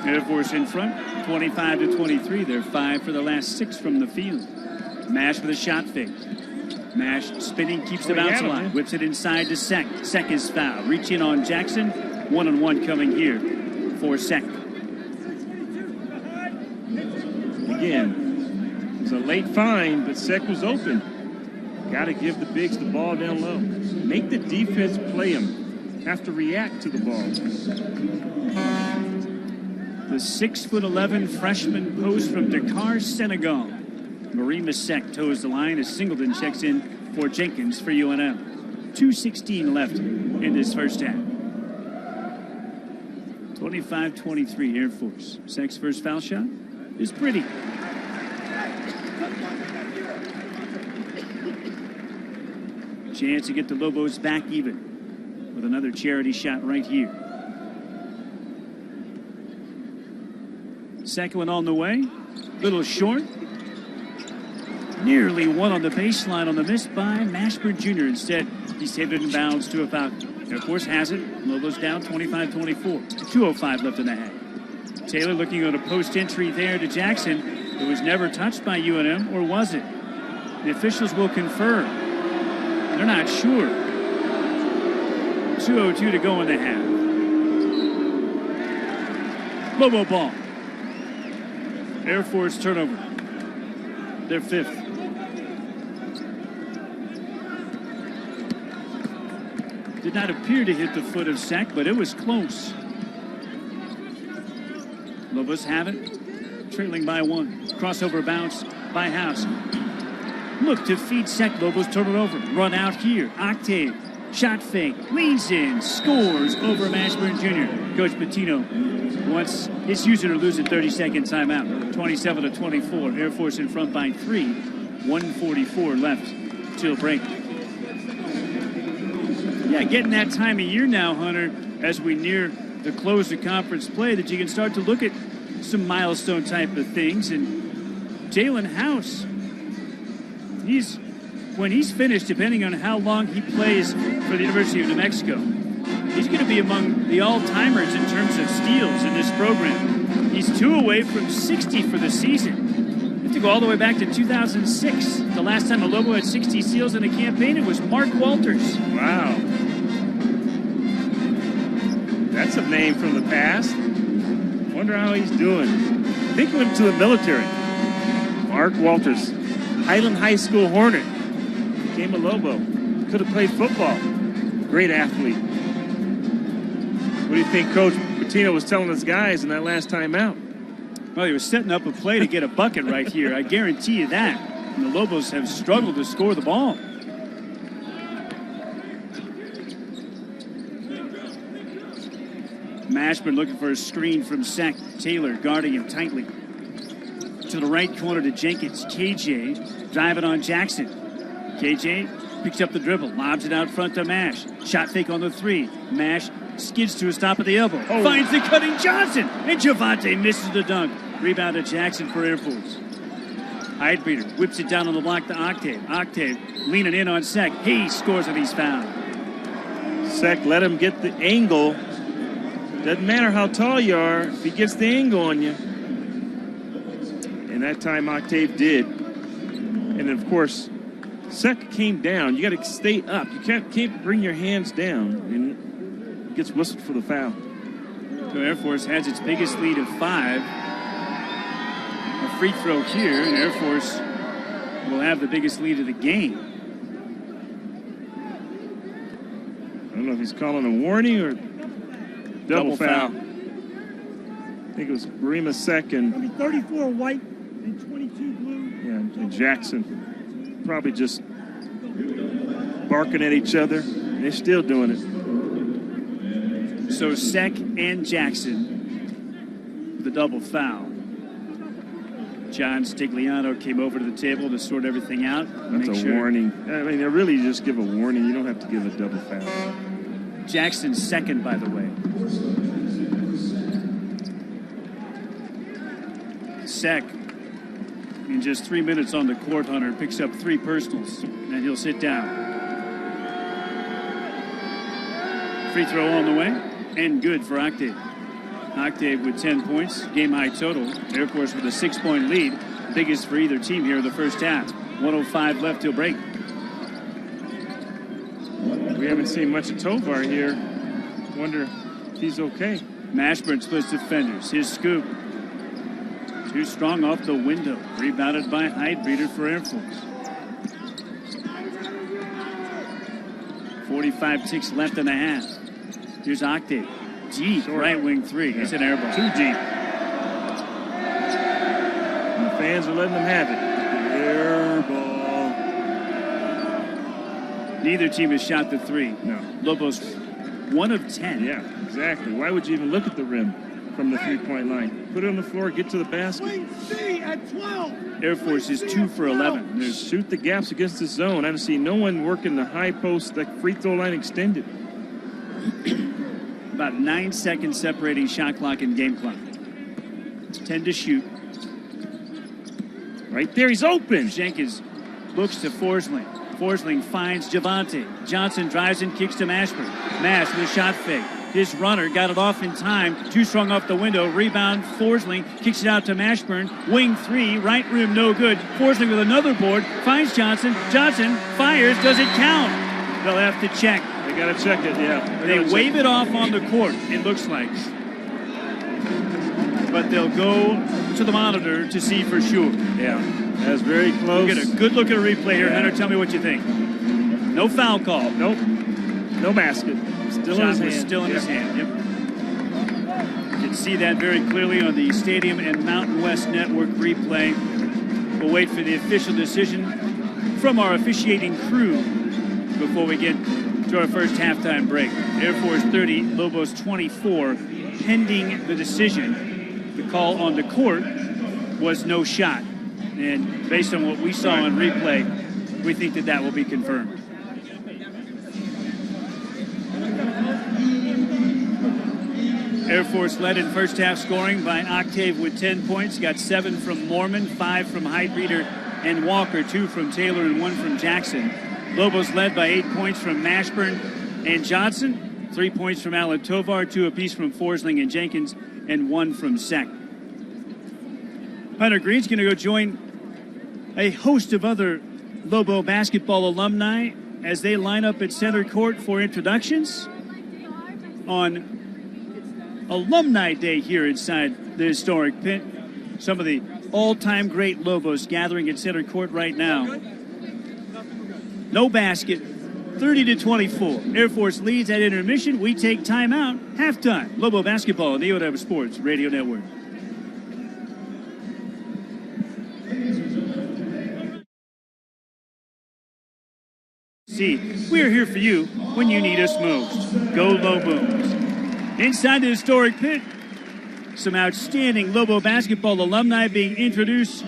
Speaker 1: Air Force in front, 25-23. They're 5 for the last 6 from the field. Mash with a shot fake. Mash spinning, keeps the bounce alive. Whips it inside to Sek. Sek is fouled. Reach in on Jackson. 1-on-1 coming here for Sek.
Speaker 2: Again, it was a late find, but Sek was open. Got to give the bigs the ball down low. Make the defense play them. Have to react to the ball.
Speaker 1: The 6'11" freshman post from Dakar, Senegal. Barima Sek toes the line as Singleton checks in for Jenkins for UNM. 2:16 left in this first half. 25-23 Air Force. Sek's first foul shot is pretty. Chance to get the Lobos back even with another charity shot right here. Second one on the way. Little short. Nearly one on the baseline on the miss by Mashburn Jr. Instead, he saved it in bounds to a foul. Air Force has it. Lobos down 25-24. 2:05 left in the half. Taylor looking at a post entry there to Jackson. It was never touched by UNM, or was it? The officials will confirm. They're not sure. 2:02 to go in the half. Lobo ball. Air Force turnover. Their fifth. Did not appear to hit the foot of Sek, but it was close. Lobos have it, trailing by one. Crossover bounce by House. Look to feed Sek. Lobos turn it over. Run out here. Octave. Shot fake. Leans in. Scores over Mashburn Jr. Coach Pitino wants his user to lose a 30-second timeout. 27-24. Air Force in front by 3. 1:44 left till break. Yeah, getting that time of year now, Hunter, as we near the close of conference play, that you can start to look at some milestone type of things. And Jalen House, when he's finished, depending on how long he plays for the University of New Mexico, he's going to be among the all-timers in terms of steals in this program. He's 2 away from 60 for the season. You have to go all the way back to 2006. The last time a Lobo had 60 steals in a campaign, it was Mark Walters.
Speaker 2: Wow. That's a name from the past. Wonder how he's doing. I think he went to the military. Mark Walters, Highland High School Hornet. Became a Lobo. Could have played football. Great athlete. What do you think Coach Pitino was telling his guys in that last time out?
Speaker 1: Well, he was setting up a play to get a bucket right here. I guarantee you that. And the Lobos have struggled to score the ball. Mashburn looking for a screen from Sek. Taylor guarding him tightly. To the right corner to Jenkins. KJ driving on Jackson. KJ picks up the dribble, lobs it out front to Mash. Shot fake on the 3. Mash skids to a stop at the elbow. Oh. Finds the cutting Johnson. And Javante misses the dunk. Rebound to Jackson for Air Force. Heidbeater whips it down on the block to Octave. Octave leaning in on Sek. He scores and he's fouled.
Speaker 2: Sek let him get the angle. Doesn't matter how tall you are, if he gets the angle on you. And that time Octave did. And of course, Sek came down. You got to stay up. You can't bring your hands down. And it gets whistled for the foul.
Speaker 1: So Air Force has its biggest lead of 5. A free throw here, and Air Force will have the biggest lead of the game.
Speaker 2: I don't know if he's calling a warning or double foul. I think it was Rima Sek and
Speaker 3: 34 white and 22 blue.
Speaker 2: Yeah, and Jackson probably just barking at each other. They're still doing it.
Speaker 1: So Sek and Jackson with a double foul. John Stigliano came over to the table to sort everything out.
Speaker 2: That's a warning. I mean, they really just give a warning. You don't have to give a double foul.
Speaker 1: Jackson's second, by the way. Sek, in just 3 minutes on the court, Hunter, picks up 3 personals, and he'll sit down. Free throw on the way, and good for Octave. Octave with 10 points, game-high total. Air Force with a 6-point lead, biggest for either team here in the first half. 1:05 left till break.
Speaker 2: We haven't seen much of Tovar here. Wonder if he's okay.
Speaker 1: Mashburn splits defenders. His scoop. Too strong off the window. Rebounded by Heidbeater for Air Force. 45 ticks left in the half. Here's Octave. Deep right wing 3. Yeah. It's an air ball.
Speaker 2: Too deep. And the fans are letting them have it. Air ball.
Speaker 1: Neither team has shot the 3.
Speaker 2: No.
Speaker 1: Lobos 1 of 10.
Speaker 2: Yeah, exactly. Why would you even look at the rim from the three-point line? Put it on the floor, get to the basket.
Speaker 3: Wing C at 12.
Speaker 1: Air Force is 2 for 11.
Speaker 2: Shoot the gaps against the zone. I don't see no one working the high post, the free throw line extended.
Speaker 1: About 9 seconds separating shot clock and game clock. 10 to shoot.
Speaker 2: Right there, he's open.
Speaker 1: Jenkins looks to Forsling. Forsling finds Javante. Johnson drives and kicks to Mashburn. Mash with a shot fake. His runner got it off in time. Too strong off the window. Rebound. Forsling kicks it out to Mashburn. Wing 3. Right rim no good. Forsling with another board. Finds Johnson. Johnson fires. Does it count? They'll have to check.
Speaker 2: They got to check it, yeah.
Speaker 1: They wave it off on the court, it looks like. But they'll go to the monitor to see for sure.
Speaker 2: Yeah, that's very close.
Speaker 1: We'll get a good look at a replay here. Hunter, tell me what you think. No foul call.
Speaker 2: Nope. No basket. Still in his hand.
Speaker 1: Still in his hand, yep. You can see that very clearly on the Stadium and Mountain West Network replay. We'll wait for the official decision from our officiating crew before we get to our first halftime break. Air Force 30, Lobos 24, pending the decision. The call on the court was no shot. And based on what we saw on replay, we think that will be confirmed. Air Force led in first half scoring by Octave with 10 points. Got 7 from Mormon, 5 from Heidreeder and Walker, 2 from Taylor and 1 from Jackson. Lobos led by 8 points from Mashburn and Johnson, 3 points from Alan Tovar, 2 apiece from Forsling and Jenkins, and 1 from Sek. Hunter Green's going to go join a host of other Lobo basketball alumni as they line up at center court for introductions on Alumni Day here inside the historic pit. Some of the all-time great Lobos gathering at center court right now. No basket, 30-24. Air Force leads at intermission. We take timeout. Halftime. Lobo basketball on the USAFA Sports Radio Network. See, we're here for you when you need us most. Go Lobos. Inside the historic pit, some outstanding Lobo basketball alumni being introduced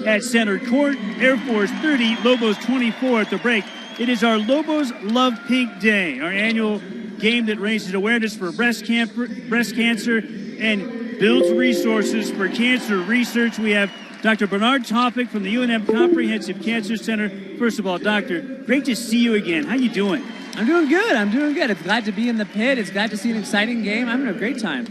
Speaker 1: at center court. Air Force 30, Lobos 24 at the break. It is our Lobos Love Pink Day, our annual game that raises awareness for breast cancer and builds resources for cancer research. We have Dr. Bernard Topic from the UNM Comprehensive Cancer Center. First of all, Doctor, great to see you again. How you doing?
Speaker 4: I'm doing good. It's glad to be in the pit. It's glad to see an exciting game. I'm having a great time.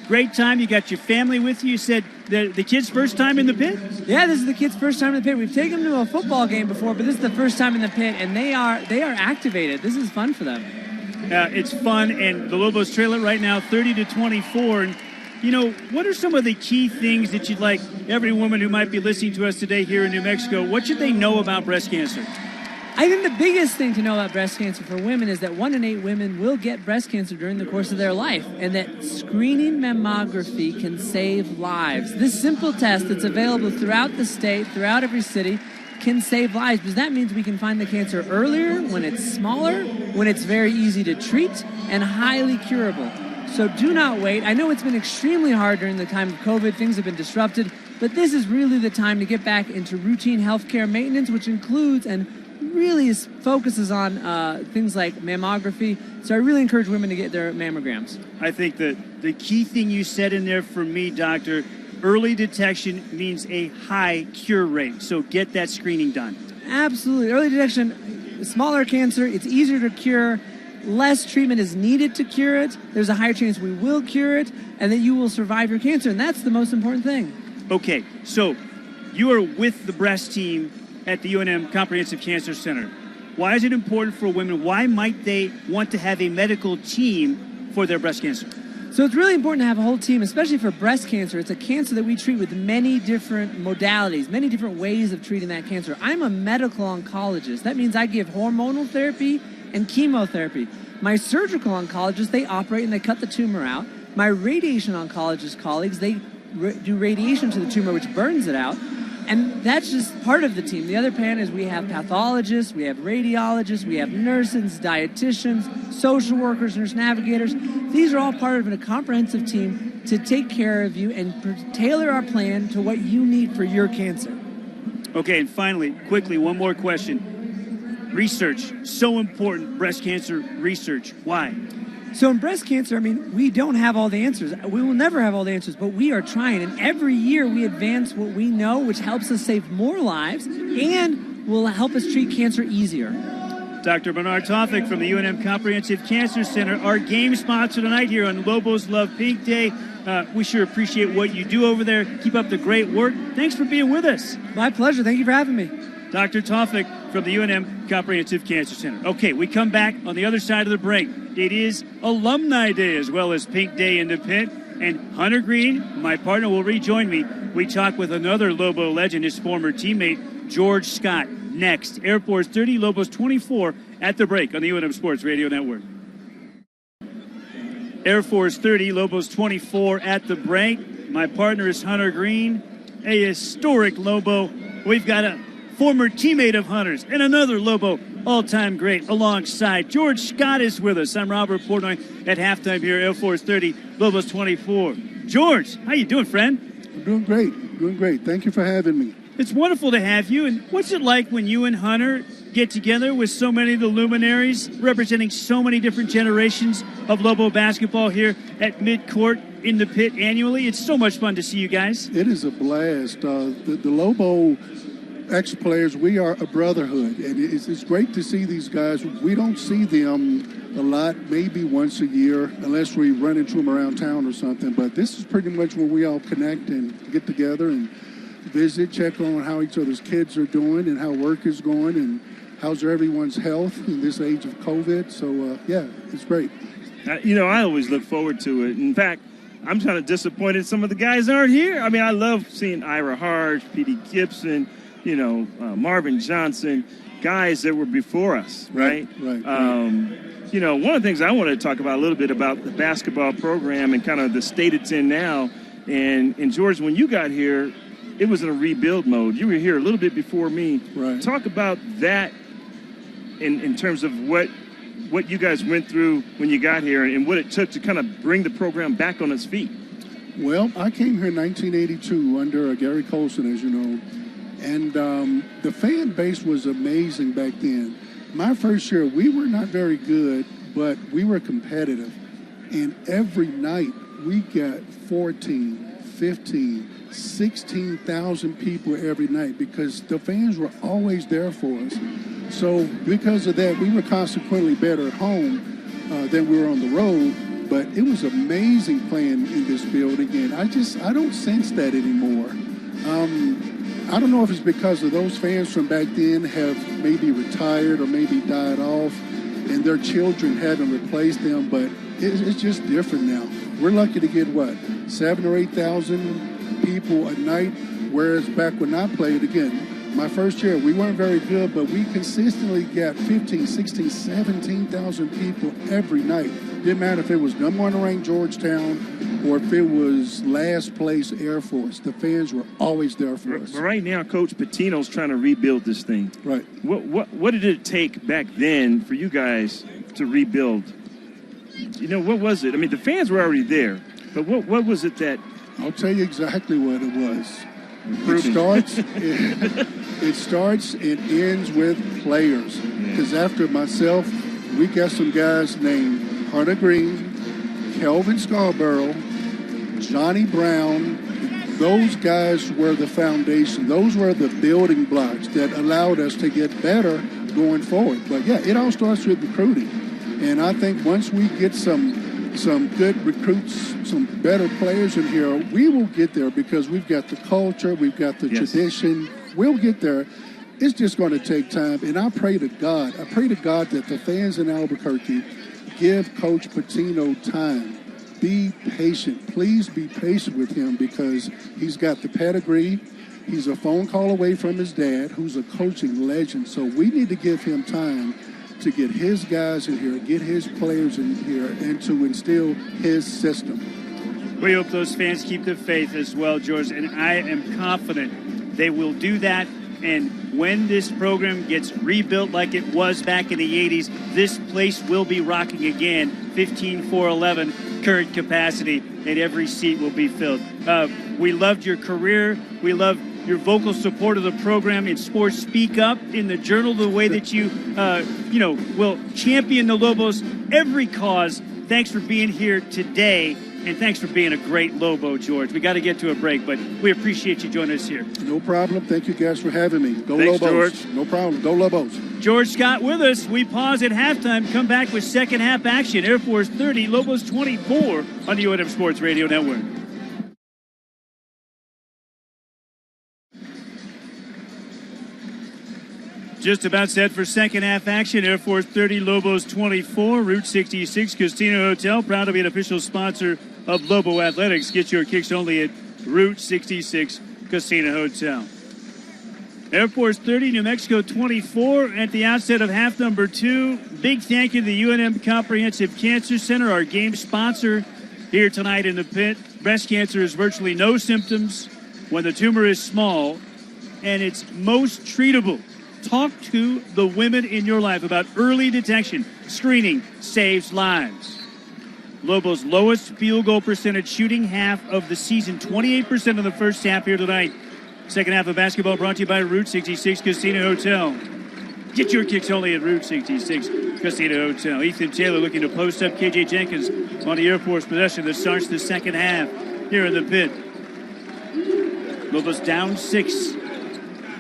Speaker 1: Great time. You got your family with you. You said the kids' first time in the pit?
Speaker 4: Yeah, this is the kids' first time in the pit. We've taken them to a football game before, but this is the first time in the pit, and they are activated. This is fun for them.
Speaker 1: It's fun, and the Lobos trail it right now 30-24. And, you know, what are some of the key things that you'd like every woman who might be listening to us today here in New Mexico, what should they know about breast cancer?
Speaker 4: I think the biggest thing to know about breast cancer for women is that 1 in 8 women will get breast cancer during the course of their life, and that screening mammography can save lives. This simple test that's available throughout the state, throughout every city, can save lives, because that means we can find the cancer earlier, when it's smaller, when it's very easy to treat, and highly curable. So do not wait. I know it's been extremely hard during the time of COVID. Things have been disrupted, but this is really the time to get back into routine healthcare maintenance, which includes and really focuses on things like mammography. So I really encourage women to get their mammograms.
Speaker 1: I think that the key thing you said in there for me, Doctor, early detection means a high cure rate. So get that screening done.
Speaker 4: Absolutely. Early detection, smaller cancer, it's easier to cure. Less treatment is needed to cure it. There's a higher chance we will cure it and that you will survive your cancer. And that's the most important thing.
Speaker 1: Okay, so you are with the breast team at the UNM Comprehensive Cancer Center. Why is it important for women? Why might they want to have a medical team for their breast cancer?
Speaker 4: So it's really important to have a whole team, especially for breast cancer. It's a cancer that we treat with many different modalities, many different ways of treating that cancer. I'm a medical oncologist. That means I give hormonal therapy and chemotherapy. My surgical oncologists, they operate and they cut the tumor out. My radiation oncologist colleagues, they do radiation to the tumor, which burns it out. And that's just part of the team. The other part is we have pathologists, we have radiologists, we have nurses, dietitians, social workers, nurse navigators. These are all part of a comprehensive team to take care of you and tailor our plan to what you need for your cancer.
Speaker 1: Okay, and finally, quickly, one more question. Research, so important, breast cancer research. Why?
Speaker 4: So in breast cancer, we don't have all the answers. We will never have all the answers, but we are trying. And every year we advance what we know, which helps us save more lives and will help us treat cancer easier.
Speaker 1: Dr. Bernard Tofik from the UNM Comprehensive Cancer Center, our game sponsor tonight here on Lobos Love Pink Day. We sure appreciate what you do over there. Keep up the great work. Thanks for being with us.
Speaker 4: My pleasure. Thank you for having me.
Speaker 1: Dr. Tofik from the UNM Comprehensive Cancer Center. Okay, we come back on the other side of the break. It is Alumni Day as well as Pink Day in the Pit. And Hunter Green, my partner, will rejoin me. We talk with another Lobo legend, his former teammate, George Scott. Next, Air Force 30, Lobos 24 at the break on the UNM Sports Radio Network. Air Force 30, Lobos 24 at the break. My partner is Hunter Green, a historic Lobo. We've got a former teammate of Hunter's and another Lobo all-time great alongside. George Scott is with us. I'm Robert Portnoy at halftime here, Air Force 30, Lobos 24. George, how you doing, friend?
Speaker 5: I'm doing great. Thank you for having me.
Speaker 1: It's wonderful to have you. And what's it like when you and Hunter get together with so many of the luminaries representing so many different generations of Lobo basketball here at midcourt in the Pit annually? It's so much fun to see you guys.
Speaker 5: It is a blast. The Lobo ex-players, we are a brotherhood, and it's great to see these guys. We don't see them a lot, maybe once a year, unless we run into them around town or something. But this is pretty much when we all connect and get together and visit, check on how each other's kids are doing and how work is going and how's everyone's health in this age of COVID. So, yeah, it's great.
Speaker 2: I always look forward to it. In fact, I'm kind of disappointed some of the guys aren't here. I love seeing Ira Harge, P.D. Gibson, Marvin Johnson, guys that were before us, right?
Speaker 5: Right.
Speaker 2: One of the things I wanted to talk about a little bit about the basketball program and kind of the state it's in now. And George, when you got here, it was in a rebuild mode. You were here a little bit before me.
Speaker 5: Right.
Speaker 2: Talk about that in terms of what you guys went through when you got here and what it took to kind of bring the program back on its feet.
Speaker 5: Well, I came here in 1982 under Gary Colson, as you know. And the fan base was amazing back then. My first year, we were not very good, but we were competitive. And every night, we got 14, 15, 16,000 people every night because the fans were always there for us. So because of that, we were consequently better at home than we were on the road. But it was amazing playing in this building. And I don't sense that anymore. I don't know if it's because of those fans from back then have maybe retired or maybe died off and their children haven't replaced them, but it's just different now. We're lucky to get, 7,000 or 8,000 people a night, whereas back when I played, again, my first year, we weren't very good, but we consistently got 15, 16, 17,000 people every night. Didn't matter if it was number one ranked Georgetown or if it was last place Air Force. The fans were always there for us.
Speaker 2: Right now, Coach Pitino's trying to rebuild this thing.
Speaker 5: Right.
Speaker 2: What did it take back then for you guys to rebuild? What was it? The fans were already there, but what was it that...
Speaker 5: I'll tell you exactly what it was. It starts and ends with players. Because after myself, we got some guys named Hunter Green, Kelvin Scarborough, Johnny Brown. Those guys were the foundation. Those were the building blocks that allowed us to get better going forward. But yeah, it all starts with recruiting. And I think once we get some good recruits, some better players in here, we will get there because we've got the culture, we've got the tradition. We'll get there. It's just going to take time. And I pray to God that the fans in Albuquerque give Coach Pitino time. Be patient. Please be patient with him because he's got the pedigree. He's a phone call away from his dad, who's a coaching legend. So we need to give him time to get his guys in here, get his players in here, and to instill his system.
Speaker 1: We hope those fans keep the faith as well, George, and I am confident They will do that. And when this program gets rebuilt like it was back in the 80s, this place will be rocking again. 15,411 current capacity, and every seat will be filled. We loved your career. We love your vocal support of the program in Sports Speak Up in the Journal, the way that you, will champion the Lobos, every cause. Thanks for being here today. And thanks for being a great Lobo, George. We got to get to a break, but we appreciate you joining us here.
Speaker 5: No problem. Thank you guys for having me. Go
Speaker 2: Thanks,
Speaker 5: Lobos.
Speaker 2: George.
Speaker 5: No problem. Go Lobos.
Speaker 1: George Scott with us. We pause at halftime, come back with second half action. Air Force 30, Lobos 24 on the UNF Sports Radio Network. Just about set for second half action. Air Force 30, Lobos 24. Route 66 Casino Hotel, proud to be an official sponsor of Lobo Athletics. Get your kicks only at Route 66 Casino Hotel. Air Force 30, New Mexico 24 at the outset of half number 2. Big thank you to the UNM Comprehensive Cancer Center, our game sponsor here tonight in the pit. Breast cancer is virtually no symptoms when the tumor is small, and it's most treatable. Talk to the women in your life about early detection. Screening saves lives. Lobos' lowest field goal percentage shooting half of the season, 28% in the first half here tonight. Second half of basketball brought to you by Route 66 Casino Hotel. Get your kicks only at Route 66 Casino Hotel. Ethan Taylor looking to post up KJ Jenkins on the Air Force possession that starts the second half here in the pit. Lobos down 6.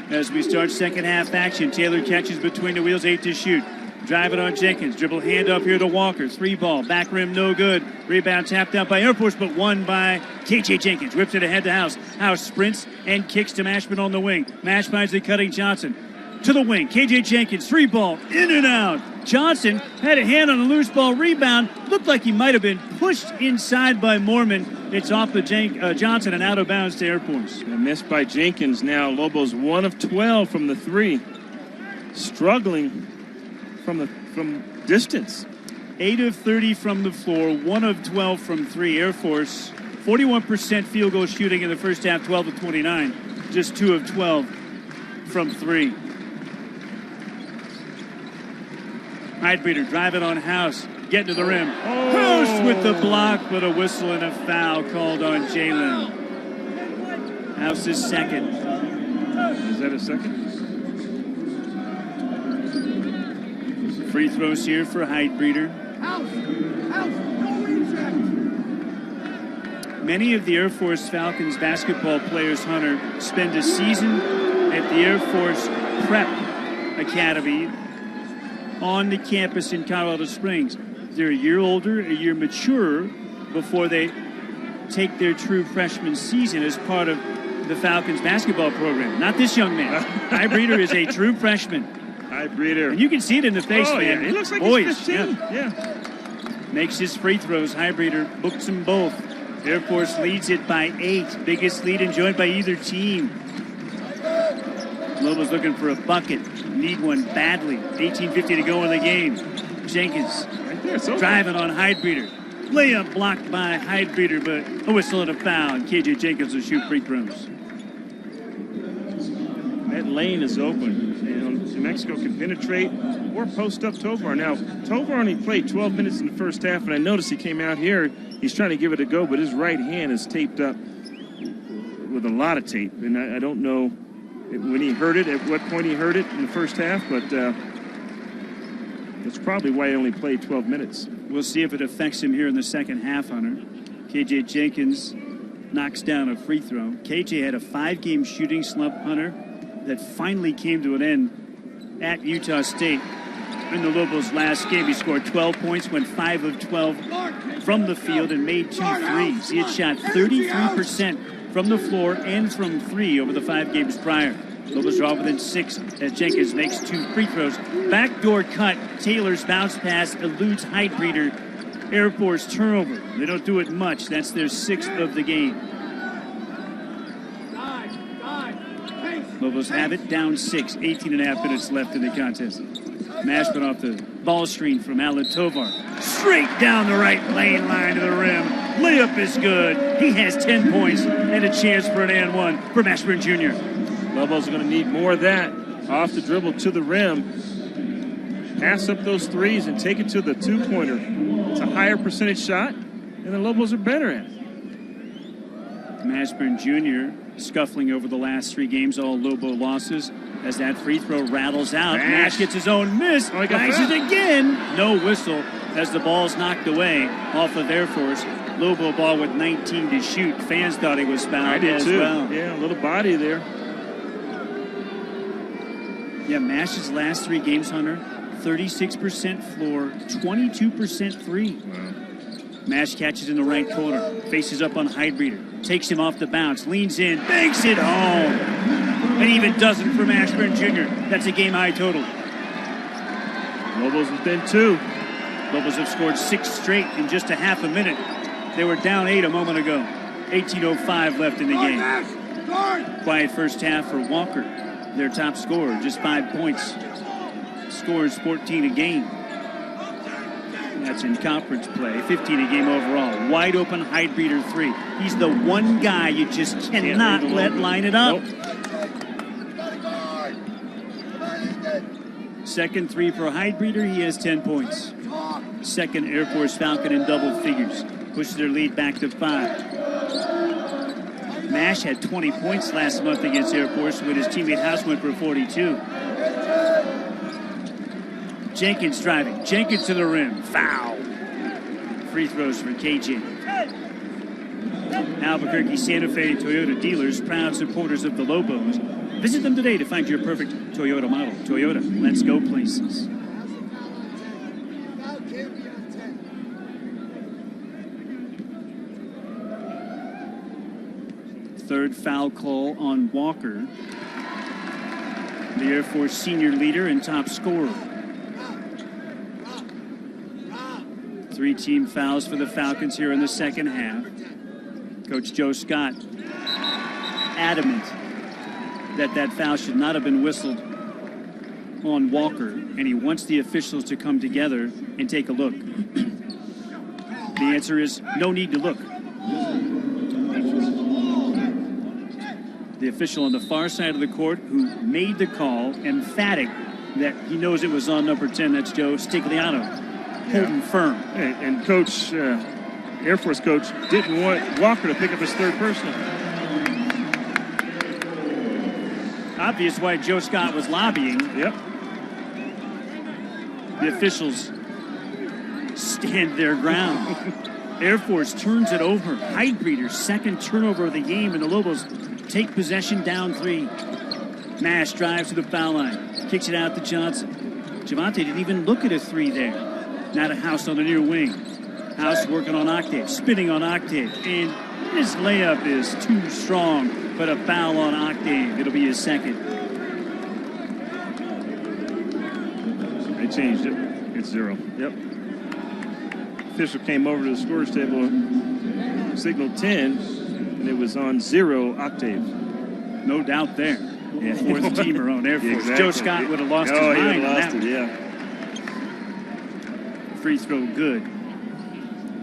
Speaker 1: As we start second half action, Taylor catches between the wheels, 8 to shoot. Driving on Jenkins, dribble handoff here to Walker. 3 ball, back rim, no good. Rebound tapped out by Air Force, but won by KJ Jenkins. Whips it ahead to House. House sprints and kicks to Mashman on the wing. Mash finds the cutting Johnson. To the wing, KJ Jenkins, 3 ball, in and out. Johnson had a hand on the loose ball rebound. Looked like he might have been pushed inside by Mormon. It's off the Johnson and out of bounds to Air Force.
Speaker 2: A miss by Jenkins now. Lobos 1 of 12 from the 3. Struggling from distance.
Speaker 1: 8 of 30 from the floor, 1 of 12 from 3. Air Force, 41% field goal shooting in the first half, 12 of 29. Just 2 of 12 from 3. Heidbreeder driving on House, getting to the rim. House with the block, but a whistle and a foul called on Jalen. House's second.
Speaker 2: Is that a second?
Speaker 1: Free throws here for Heidbreeder. Many of the Air Force Falcons basketball players, Hunter, spend a season at the Air Force Prep Academy on the campus in Colorado Springs. They're a year older, a year maturer before they take their true freshman season as part of the Falcons basketball program. Not this young man. Heidbreeder is a true freshman.
Speaker 2: Heidbreeder.
Speaker 1: And you can see it in the face,
Speaker 2: man.
Speaker 1: Yeah.
Speaker 2: He looks like
Speaker 1: Boys,
Speaker 2: he's 15. Yeah.
Speaker 1: Makes his free throws. Heidbreeder books them both. Air Force leads it by 8. Biggest lead enjoyed by either team. Lobos looking for a bucket. Need one badly. 18:50 to go in the game. Jenkins driving on Heidbreeder. Layup blocked by Heidbreeder, but a whistle and a foul. And KJ Jenkins will shoot free throws.
Speaker 2: That lane is open. New Mexico can penetrate or post up Tovar. Now, Tovar only played 12 minutes in the first half, and I noticed he came out here. He's trying to give it a go, but his right hand is taped up with a lot of tape. And I don't know when he hurt it, at what point he hurt it in the first half, but that's probably why he only played 12 minutes.
Speaker 1: We'll see if it affects him here in the second half, Hunter. KJ Jenkins knocks down a free throw. KJ had a 5-game shooting slump, Hunter, that finally came to an end at Utah State in the Lobos' last game. He scored 12 points, went 5 of 12 from the field, and made 2 threes. He had shot 33% from the floor and from 3 over the 5 games prior. Lobos draw within 6 as Jenkins makes 2 free throws. Backdoor cut. Taylor's bounce pass eludes Heidbreeder. Air Force turnover. They don't do it much. That's their 6th of the game. Lobos have it down 6. 18.5 minutes left in the contest. Mashman off the ball screen from Alan Tovar. Straight down the right lane line to the rim. Layup is good. He has 10 points and a chance for an and one for Mashburn Jr.
Speaker 2: Lobos are going to need more of that. Off the dribble to the rim. Pass up those threes and take it to the two-pointer. It's a higher percentage shot, and the Lobos are better at it.
Speaker 1: Mashburn Jr. scuffling over the last 3 games, all Lobo losses. As that free throw rattles out, Nash gets his own miss, rises again. No whistle as the ball's knocked away off of Air Force. Lobo ball with 19 to shoot. Fans thought he was fouled.
Speaker 2: I did
Speaker 1: as
Speaker 2: too.
Speaker 1: well.
Speaker 2: Yeah, a little body there.
Speaker 1: Yeah, Mash's last 3 games, Hunter, 36% floor, 22% three.
Speaker 2: Wow.
Speaker 1: Mash catches in the right corner, faces up on Heidbreeder, takes him off the bounce, leans in, banks it home. And even doesn't for Mashburn Jr. That's a game-high total.
Speaker 2: Lobos within 2.
Speaker 1: Lobos have scored 6 straight in just a half a minute. They were down 8 a moment ago. 18:05 left in the game. Quiet first half for Walker, their top scorer, just 5 points. Scores 14 a game. That's in conference play. 15 a game overall. Wide open Heidbreeder 3. He's the one guy you just cannot let line it up.
Speaker 2: Nope.
Speaker 1: Second 3 for Heidbreeder. He has 10 points. Second Air Force Falcon in double figures. Pushes their lead back to 5. Mash had 20 points last month against Air Force when his teammate House went for 42. Jenkins driving. Jenkins to the rim. Foul. Free throws for KJ. Albuquerque, Santa Fe, and Toyota dealers, proud supporters of the Lobos. Visit them today to find your perfect Toyota model. Toyota, let's go places. Third foul call on Walker, the Air Force senior leader and top scorer. 3 team fouls for the Falcons here in the second half. Coach Joe Scott adamant that foul should not have been whistled on Walker, and he wants the officials to come together and take a look. The answer is no need to look. The official on the far side of the court who made the call, emphatic that he knows it was on number 10. That's Joe Stigliano, holding firm.
Speaker 2: And Coach, Air Force coach, didn't want Walker to pick up his third personal.
Speaker 1: Obvious why Joe Scott was lobbying.
Speaker 2: Yep.
Speaker 1: The officials stand their ground. Air Force turns it over. Heidbreeder's second turnover of the game, and the Lobos take possession down 3. Mash drives to the foul line. Kicks it out to Johnson. Javante didn't even look at a 3 there. Now to House on the near wing. House working on Octave, spinning on Octave. And his layup is too strong, but a foul on Octave. It'll be his second.
Speaker 2: They changed it. It's 0. Yep. Official came over to the scorer's table, signaled 10, and it was on 0 Octave.
Speaker 1: No doubt there.
Speaker 2: Yeah.
Speaker 1: Fourth teamer on Air Force.
Speaker 2: Exactly.
Speaker 1: Joe Scott would have lost his
Speaker 2: he
Speaker 1: mind.
Speaker 2: would have lost
Speaker 1: on
Speaker 2: it,
Speaker 1: that.
Speaker 2: yeah.
Speaker 1: Free throw good.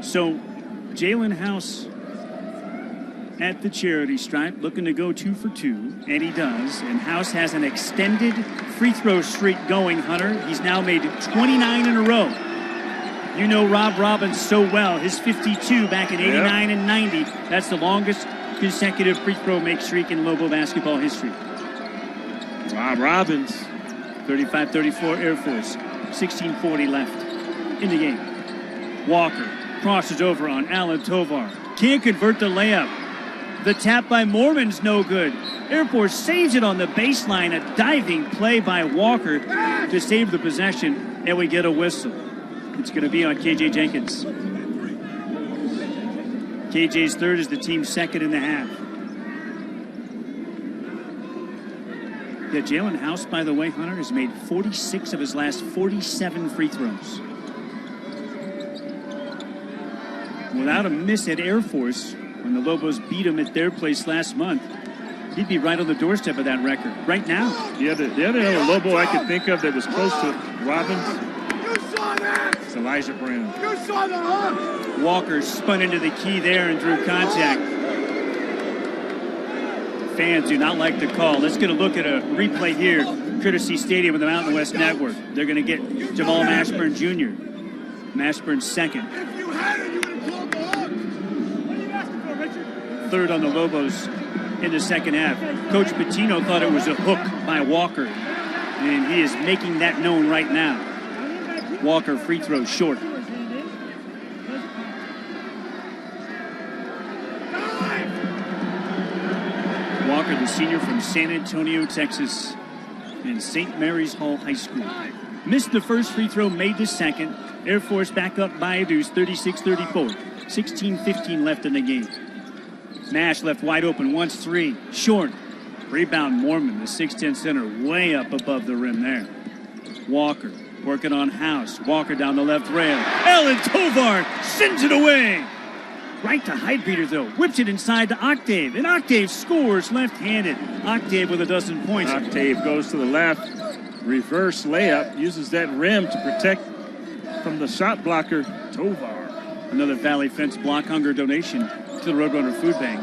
Speaker 1: So Jalen House at the charity stripe, looking to go 2 for 2, and he does. And House has an extended free throw streak going, Hunter. He's now made 29 in a row. You know Rob Robbins so well. His 52 back in 89 and 90. That's the longest consecutive free throw make streak in Lobo basketball history.
Speaker 2: Rob Robbins.
Speaker 1: 35-34 Air Force. 16:40 left in the game. Walker crosses over on Alan Tovar. Can't convert the layup. The tap by Mormon's no good. Air Force saves it on the baseline. A diving play by Walker to save the possession, and we get a whistle. It's going to be on KJ Jenkins. KJ's third is the team's second in the half. Yeah, Jalen House, by the way, Hunter, has made 46 of his last 47 free throws. Without a miss at Air Force, when the Lobos beat him at their place last month, he'd be right on the doorstep of that record right now.
Speaker 2: The other Lobo I could think of that was close to Robbins,
Speaker 3: You saw that!
Speaker 2: it's Elijah Brown.
Speaker 3: You saw the hook!
Speaker 1: Walker spun into the key there and drew contact. fans do not like the call. Let's get a look at a replay here, courtesy Stadium of the Mountain West Network. They're going to get Jamal Mashburn Jr. Mashburn second.
Speaker 3: If you had it, you would have called the hook.
Speaker 1: What are you asking for, Richard? Third on the Lobos in the second half. Coach Pitino thought it was a hook by Walker, and he is making that known right now. Walker free throw short. Walker, the senior from San Antonio, Texas, and St. Mary's Hall High School. Missed the first free throw, made the second. Air Force back up by a deuce, 36-34. 16-15 left in the game. Nash left wide open, wants three, short. Rebound Mormon, the 6'10 center, way up above the rim there. Walker working on House. Walker down the left rail. Alan Tovar sends it away. Right to Heidbeater, though. Whips it inside to Octave. And Octave scores left-handed. Octave with a dozen points.
Speaker 2: Octave goes to the left. Reverse layup. Uses that rim to protect from the shot blocker, Tovar.
Speaker 1: Another Valley Fence block hunger donation to the Roadrunner Food Bank.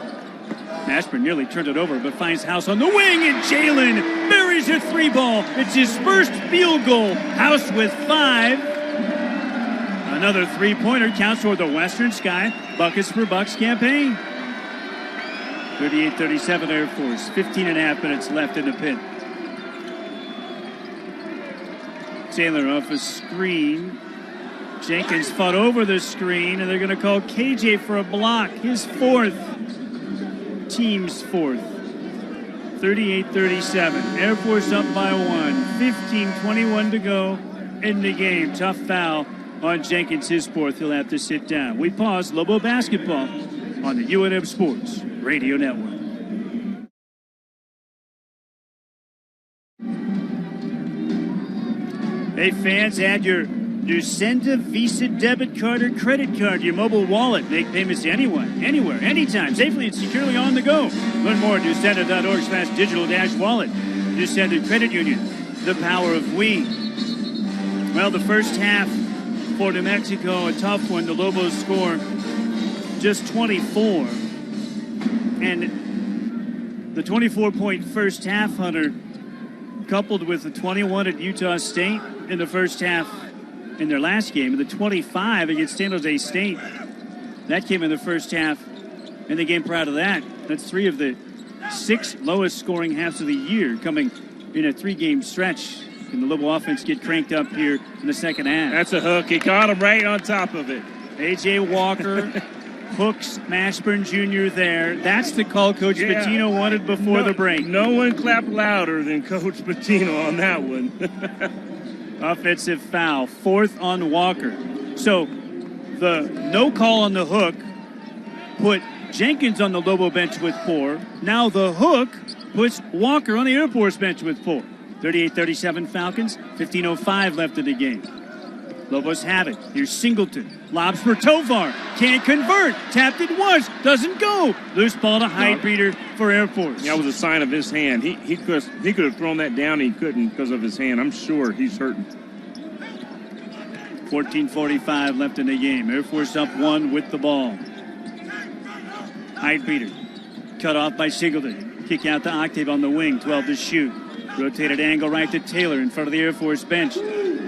Speaker 1: Mashburn nearly turned it over, but finds House on the wing, and Jalen buries a three ball. It's his first field goal. House with 5. Another three-pointer counts toward the Western Sky Buckets for Bucks campaign. 38-37 Air Force. 15 and a half minutes left in the pit. Taylor off a screen. Jenkins fought over the screen, and they're going to call KJ for a block. His fourth. Team's fourth. 38-37. Air Force up by 1. 15-21 to go in the game. Tough foul on Jenkins, his fourth. He'll have to sit down. We pause Lobo basketball on the UNM Sports Radio Network. Hey, fans, add your Senda Visa debit card or credit card to your mobile wallet. Make payments to anyone, anywhere, anytime, safely and securely on the go. Learn more at newsenda.org/digital-wallet. Newsenda Credit Union, the power of we. Well, the first half for New Mexico, a tough one. The Lobos score just 24. And the 24-point first half, Hunter, coupled with the 21 at Utah State in the first half in their last game, and the 25 against San Jose State. That came in the first half, and the game prior to that. That's 3 of the 6 lowest scoring halves of the year coming in a 3-game stretch. And the Lobo offense get cranked up here in the second half.
Speaker 2: That's a hook. He caught him right on top of it.
Speaker 1: A.J. Walker hooks Mashburn Jr. there. That's the call Coach Pitino wanted before the break.
Speaker 2: No one clapped louder than Coach Pitino on that one.
Speaker 1: Offensive foul, 4th on Walker. So the no call on the hook put Jenkins on the Lobo bench with 4. Now the hook puts Walker on the Air Force bench with 4. 38-37 Falcons, 15:05 left in the game. Lobos have it. Here's Singleton. Lobs for Tovar. Can't convert. Tapped it once. Doesn't go. Loose ball to Heidbeater for Air Force.
Speaker 2: That was a sign of his hand. He could have thrown that down. He couldn't because of his hand. I'm sure he's hurting.
Speaker 1: 14:45 left in the game. Air Force up 1 with the ball. Heidbeater. Cut off by Singleton. Kick out to Octave on the wing. 12 to shoot. Rotated angle right to Taylor in front of the Air Force bench.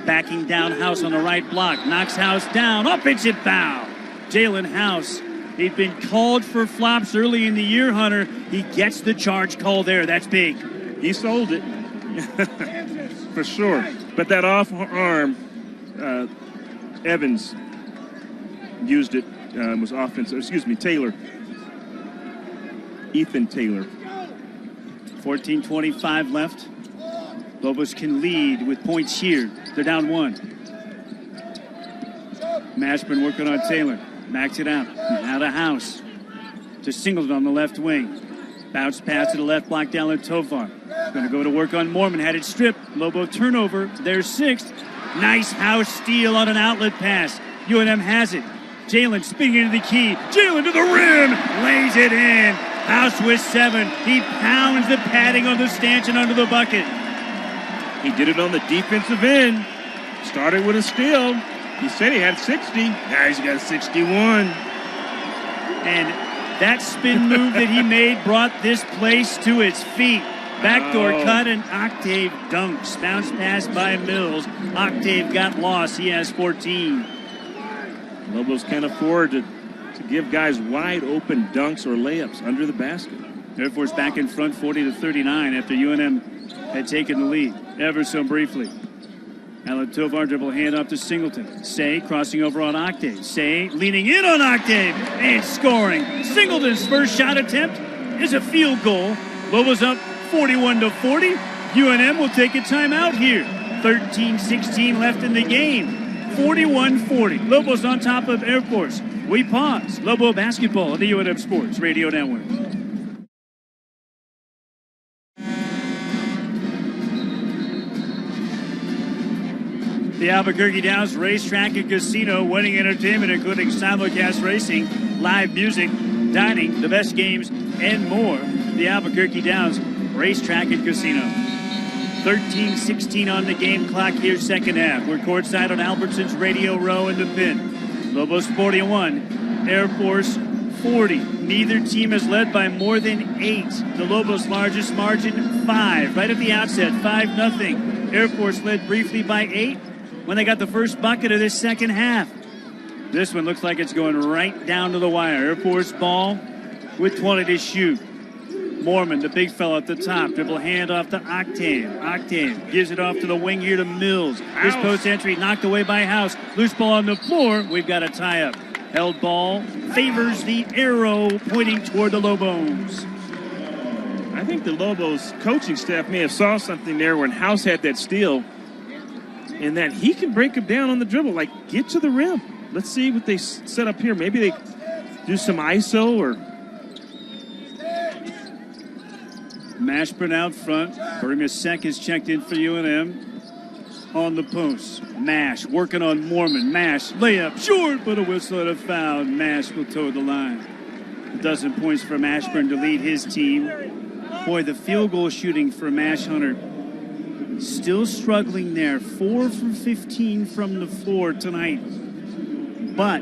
Speaker 1: Backing down House on the right block. Knocks House down. Offensive foul. Jalen House. He'd been called for flops early in the year, Hunter. He gets the charge call there. That's big.
Speaker 2: He sold it. For sure. But that off arm, Evans used it. Was offensive. Excuse me, Taylor. Ethan Taylor.
Speaker 1: 14:25 left. Lobos can lead with points here. They're down 1. Mashburn working on Taylor. Backs it out. Out of House. To Singleton on the left wing. Bounce pass to the left block down to Tovar. Going to go to work on Mormon. Had it stripped. Lobo turnover. There's 6th. Nice House steal on an outlet pass. UNM has it. Jalen spinning into the key. Jalen to the rim. Lays it in. House with 7. He pounds the padding on the stanchion under the bucket.
Speaker 2: He did it on the defensive end. Started with a steal. He said he had 60. Now he's got 61.
Speaker 1: And That spin move that he made brought this place to its feet. Backdoor cut and Octave dunks. Bounce pass by Mills. Octave got lost. He has 14.
Speaker 2: Lobos can't afford to give guys wide open dunks or layups under the basket.
Speaker 1: Air Force back in front 40-39 after UNM had taken the lead ever so briefly. Alan Tovar dribble handoff to Singleton. Say crossing over on Octave. Say leaning in on Octave and scoring. Singleton's first shot attempt is a field goal. Lobos up 41-40. UNM will take a timeout here. 13-16 left in the game. 41-40. Lobos on top of Air Force. We pause. Lobo basketball on the UNM Sports Radio Network. The Albuquerque Downs Racetrack and Casino, winning entertainment including simulcast racing, live music, dining, the best games, and more. The Albuquerque Downs Racetrack and Casino. 13-16 on the game clock here, second half. We're courtside on Albertson's Radio Row in the pin. Lobos 41, Air Force 40. Neither team has led by more than 8. The Lobos' largest margin, 5. Right at the outset, 5-0. Air Force led briefly by 8 when they got the first bucket of this second half. This one looks like it's going right down to the wire. Air Force ball with 20 to shoot. Mormon, the big fella at the top, dribble hand off to Octave. Octave gives it off to the wing here to Mills. This post entry knocked away by House. Loose ball on the floor. We've got a tie-up. Held ball favors the arrow pointing toward the Lobos.
Speaker 2: I think the Lobos coaching staff may have saw something there when House had that steal, in that he can break him down on the dribble, like get to the rim. Let's see what they set up here. Maybe they do some ISO or...
Speaker 1: Mashburn out front. Barimasek is checked in for UNM on the post. Mash working on Mormon. Mash layup short, but a whistle and a foul. Mash will toe the line. 12 points for Mashburn to lead his team. Boy, the field goal shooting for Mash Hunter still struggling there. 4 from 15 from the floor tonight. But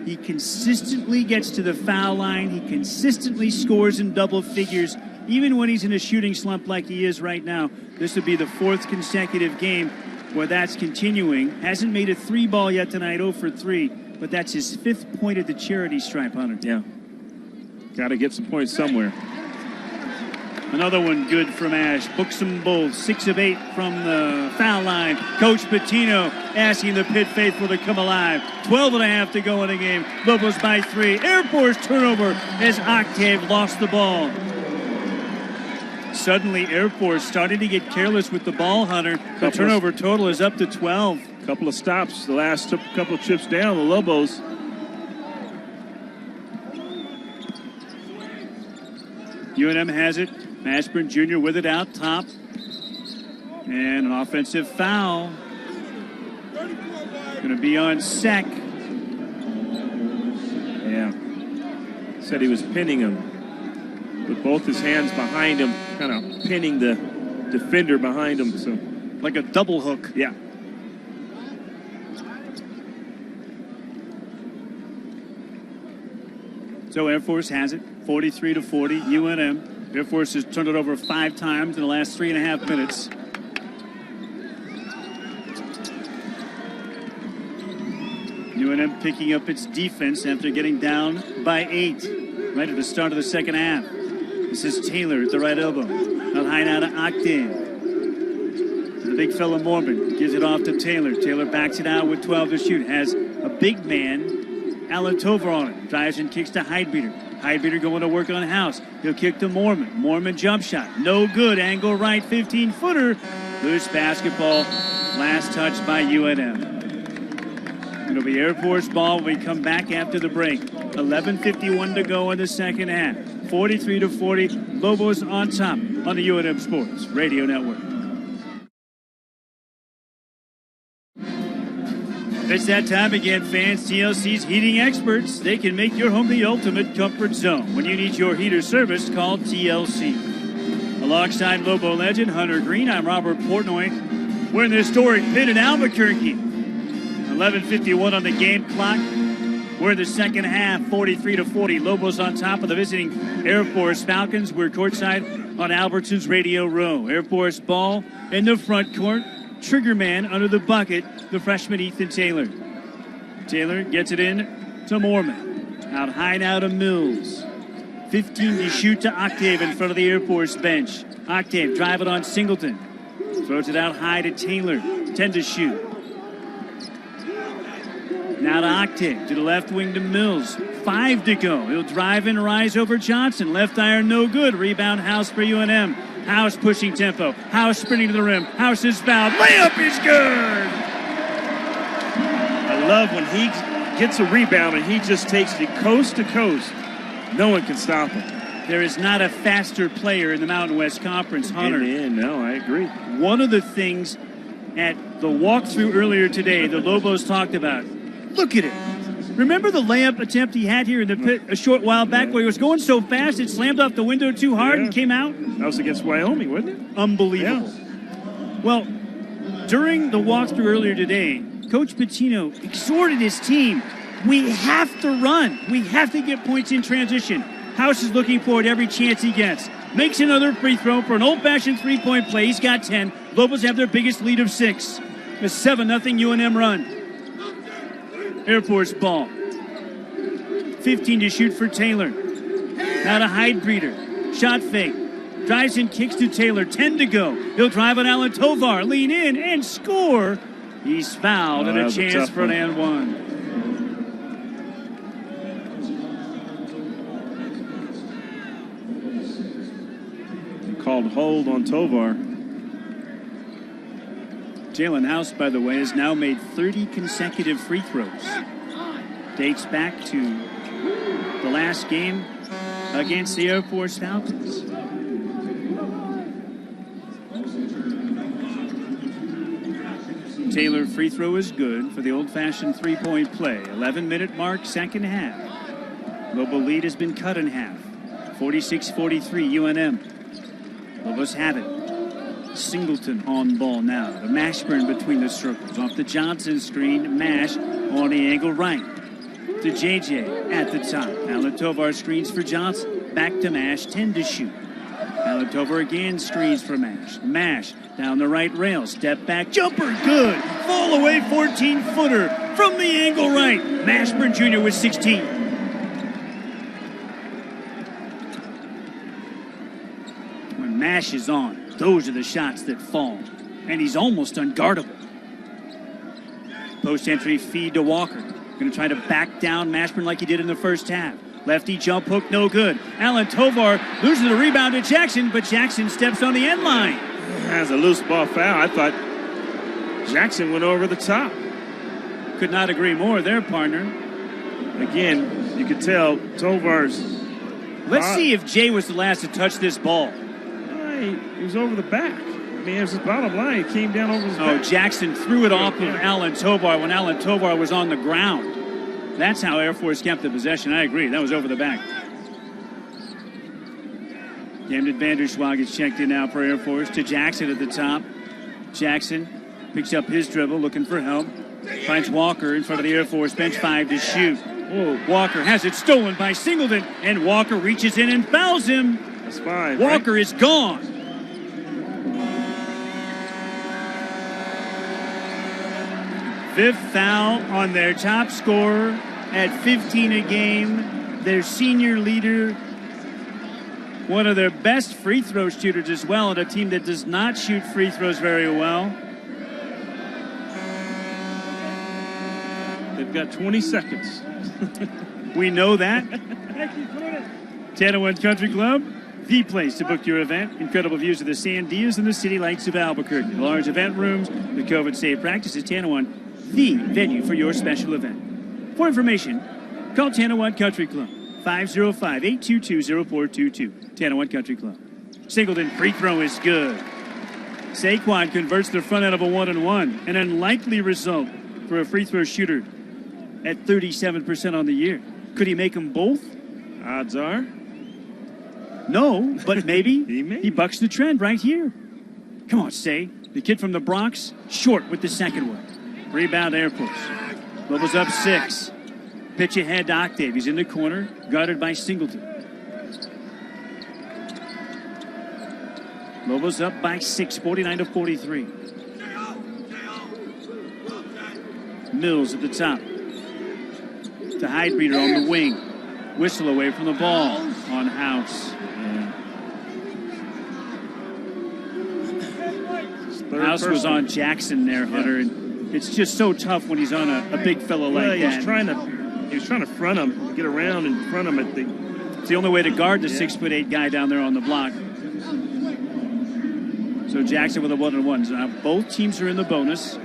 Speaker 1: he consistently gets to the foul line. He consistently scores in double figures. Even when he's in a shooting slump like he is right now, this would be the 4th consecutive game where that's continuing. Hasn't made a 3-ball yet tonight, 0 for 3, but that's his 5th point at the charity stripe, Hunter.
Speaker 2: Yeah. Got to get some points somewhere.
Speaker 1: Another one good from Ash. Books them both. 6 of 8 from the foul line. Coach Patino asking the Pit faithful to come alive. 12.5 to go in the game. Lobos by 3. Air Force turnover as Octave lost the ball. Suddenly, Air Force starting to get careless with the ball, Hunter. The turnover total is up to 12.
Speaker 2: Couple of stops, the last couple of trips down, the Lobos.
Speaker 1: UNM has it. Mashburn Jr. with it out top. And an offensive foul. Going to be on Sek.
Speaker 2: Yeah. Said he was pinning him with both his hands behind him, kind of pinning the defender behind him. So,
Speaker 1: like a double hook.
Speaker 2: Yeah.
Speaker 1: So Air Force has it, 43-40, UNM. Air Force has turned it over 5 times in the last 3.5 minutes. UNM picking up its defense after getting down by 8 right at the start of the second half. This is Taylor at the right elbow. Out high now to Octave. The big fella Mormon gives it off to Taylor. Taylor backs it out with 12 to shoot. Has a big man, Alan Tovar, on it. Drives and kicks to Heidbeater. Heidbeater going to work on House. He'll kick to Mormon. Mormon jump shot. No good. Angle right, 15-footer. Loose basketball. Last touch by UNM. It'll be Air Force ball when we come back after the break. 11:51 to go in the second half. 43-40. Lobos on top on the UNM Sports Radio Network. It's that time again, fans. TLC's heating experts. They can make your home the ultimate comfort zone. When you need your heater service, call TLC. Alongside Lobo legend Hunter Green, I'm Robert Portnoy. We're in the historic pit in Albuquerque. 11:51 on the game clock. We're in the second half, 43-40. Lobos on top of the visiting Air Force Falcons. We're courtside on Albertsons Radio Row. Air Force ball in the front court. Trigger man under the bucket, the freshman Ethan Taylor. Taylor gets it in to Mormon. Out high now to Mills. 15 to shoot to Octave in front of the Air Force bench. Octave driving on Singleton. Throws it out high to Taylor. 10 to shoot. Now to Octave, to the left wing to Mills. 5 to go. He'll drive and rise over Johnson. Left iron, no good. Rebound, House for UNM. House pushing tempo. House sprinting to the rim. House is fouled. Layup is good!
Speaker 2: I love when he gets a rebound and he just takes it coast to coast. No one can stop him.
Speaker 1: There is not a faster player in the Mountain West Conference, Hunter.
Speaker 2: No, I agree.
Speaker 1: One of the things at the walkthrough earlier today, the Lobos talked about, look at it. Remember the layup attempt he had here in the pit a short while back where he was going so fast it slammed off the window too hard and came out?
Speaker 2: That was against Wyoming, wasn't it?
Speaker 1: Unbelievable.
Speaker 2: Yeah.
Speaker 1: Well, during the walkthrough earlier today, Coach Pitino exhorted his team, we have to run. We have to get points in transition. House is looking for it every chance he gets. Makes another free throw for an old-fashioned three-point play. He's got 10. Lobos have their biggest lead of 6. A 7-0 UNM run. Air Force ball. 15 to shoot for Taylor. Now to Heidbreeder. Shot fake. Drives and kicks to Taylor. 10 to go. He'll drive on Alan Tovar. Lean in and score. He's fouled and a chance for an and one.
Speaker 2: Called hold on Tovar.
Speaker 1: Jalen House, by the way, has now made 30 consecutive free throws. Dates back to the last game against the Air Force Falcons. Taylor free throw is good for the old-fashioned three-point play. 11-minute mark, second half. Lobo lead has been cut in half. 46-43 UNM. Lobos have it. Singleton on ball now. The Mashburn between the circles. Off the Johnson screen. Mash on the angle right. To JJ at the top. Alan Tovar screens for Johnson. Back to Mash. 10 to shoot. Alan Tovar again screens for Mash. Mash down the right rail. Step back. Jumper. Good. Fall away 14-footer from the angle right. Mashburn Jr. with 16. When Mash is on, those are the shots that fall. And he's almost unguardable. Post-entry feed to Walker. Going to try to back down Mashburn like he did in the first half. Lefty jump hook, no good. Alan Tovar loses the rebound to Jackson, but Jackson steps on the end line.
Speaker 2: Has a loose ball foul. I thought Jackson went over the top.
Speaker 1: Could not agree more there, partner.
Speaker 2: Again, you could tell Tovar's...
Speaker 1: Let's see if Jay was the last to touch this ball.
Speaker 2: He was over the back. I mean, it was his bottom line. It came down over his back.
Speaker 1: Jackson threw it off of Alan Tovar when Alan Tovar was on the ground. That's how Air Force kept the possession. I agree. That was over the back. Camden Vanderschwag is checked in now for Air Force. To Jackson at the top. Jackson picks up his dribble, looking for help. Finds Walker in front of the Air Force bench. 5 to shoot. Whoa, Walker has it stolen by Singleton, and Walker reaches in and fouls him.
Speaker 2: That's fine.
Speaker 1: Walker is gone. Fifth foul on their top scorer at 15 a game. Their senior leader, one of their best free throw shooters as well, and a team that does not shoot free throws very well.
Speaker 2: They've got 20 seconds.
Speaker 1: We know that. 10-1 Country Club, the place to book your event. Incredible views of the Sandias and the city lights of Albuquerque. Large event rooms, the COVID-safe practices. 10-1, the venue for your special event. For information, call 10-1 Country Club, 505-822-0422. 10-1 Country Club. Singleton free throw is good. Saquon converts the front end of a 1-and-1, an unlikely result for a free throw shooter at 37% on the year. Could he make them both?
Speaker 2: Odds are.
Speaker 1: No, but maybe.
Speaker 2: He
Speaker 1: bucks the trend right here. Come on, Say. The kid from the Bronx, short with the second one. Rebound Air Force. Lobos up 6. Pitch ahead to Octave. He's in the corner, guarded by Singleton. Lobos up by 6, 49-43. Mills at the top. To Heidbreeder on the wing. Whistle away from the ball on House. House was on Jackson there, Hunter. And it's just so tough when he's on a big fellow like that.
Speaker 2: He was trying to front him, get around and front him at the.
Speaker 1: It's the only way to guard the 6'8" guy down there on the block. So Jackson with a 1-1. So now both teams are in the bonus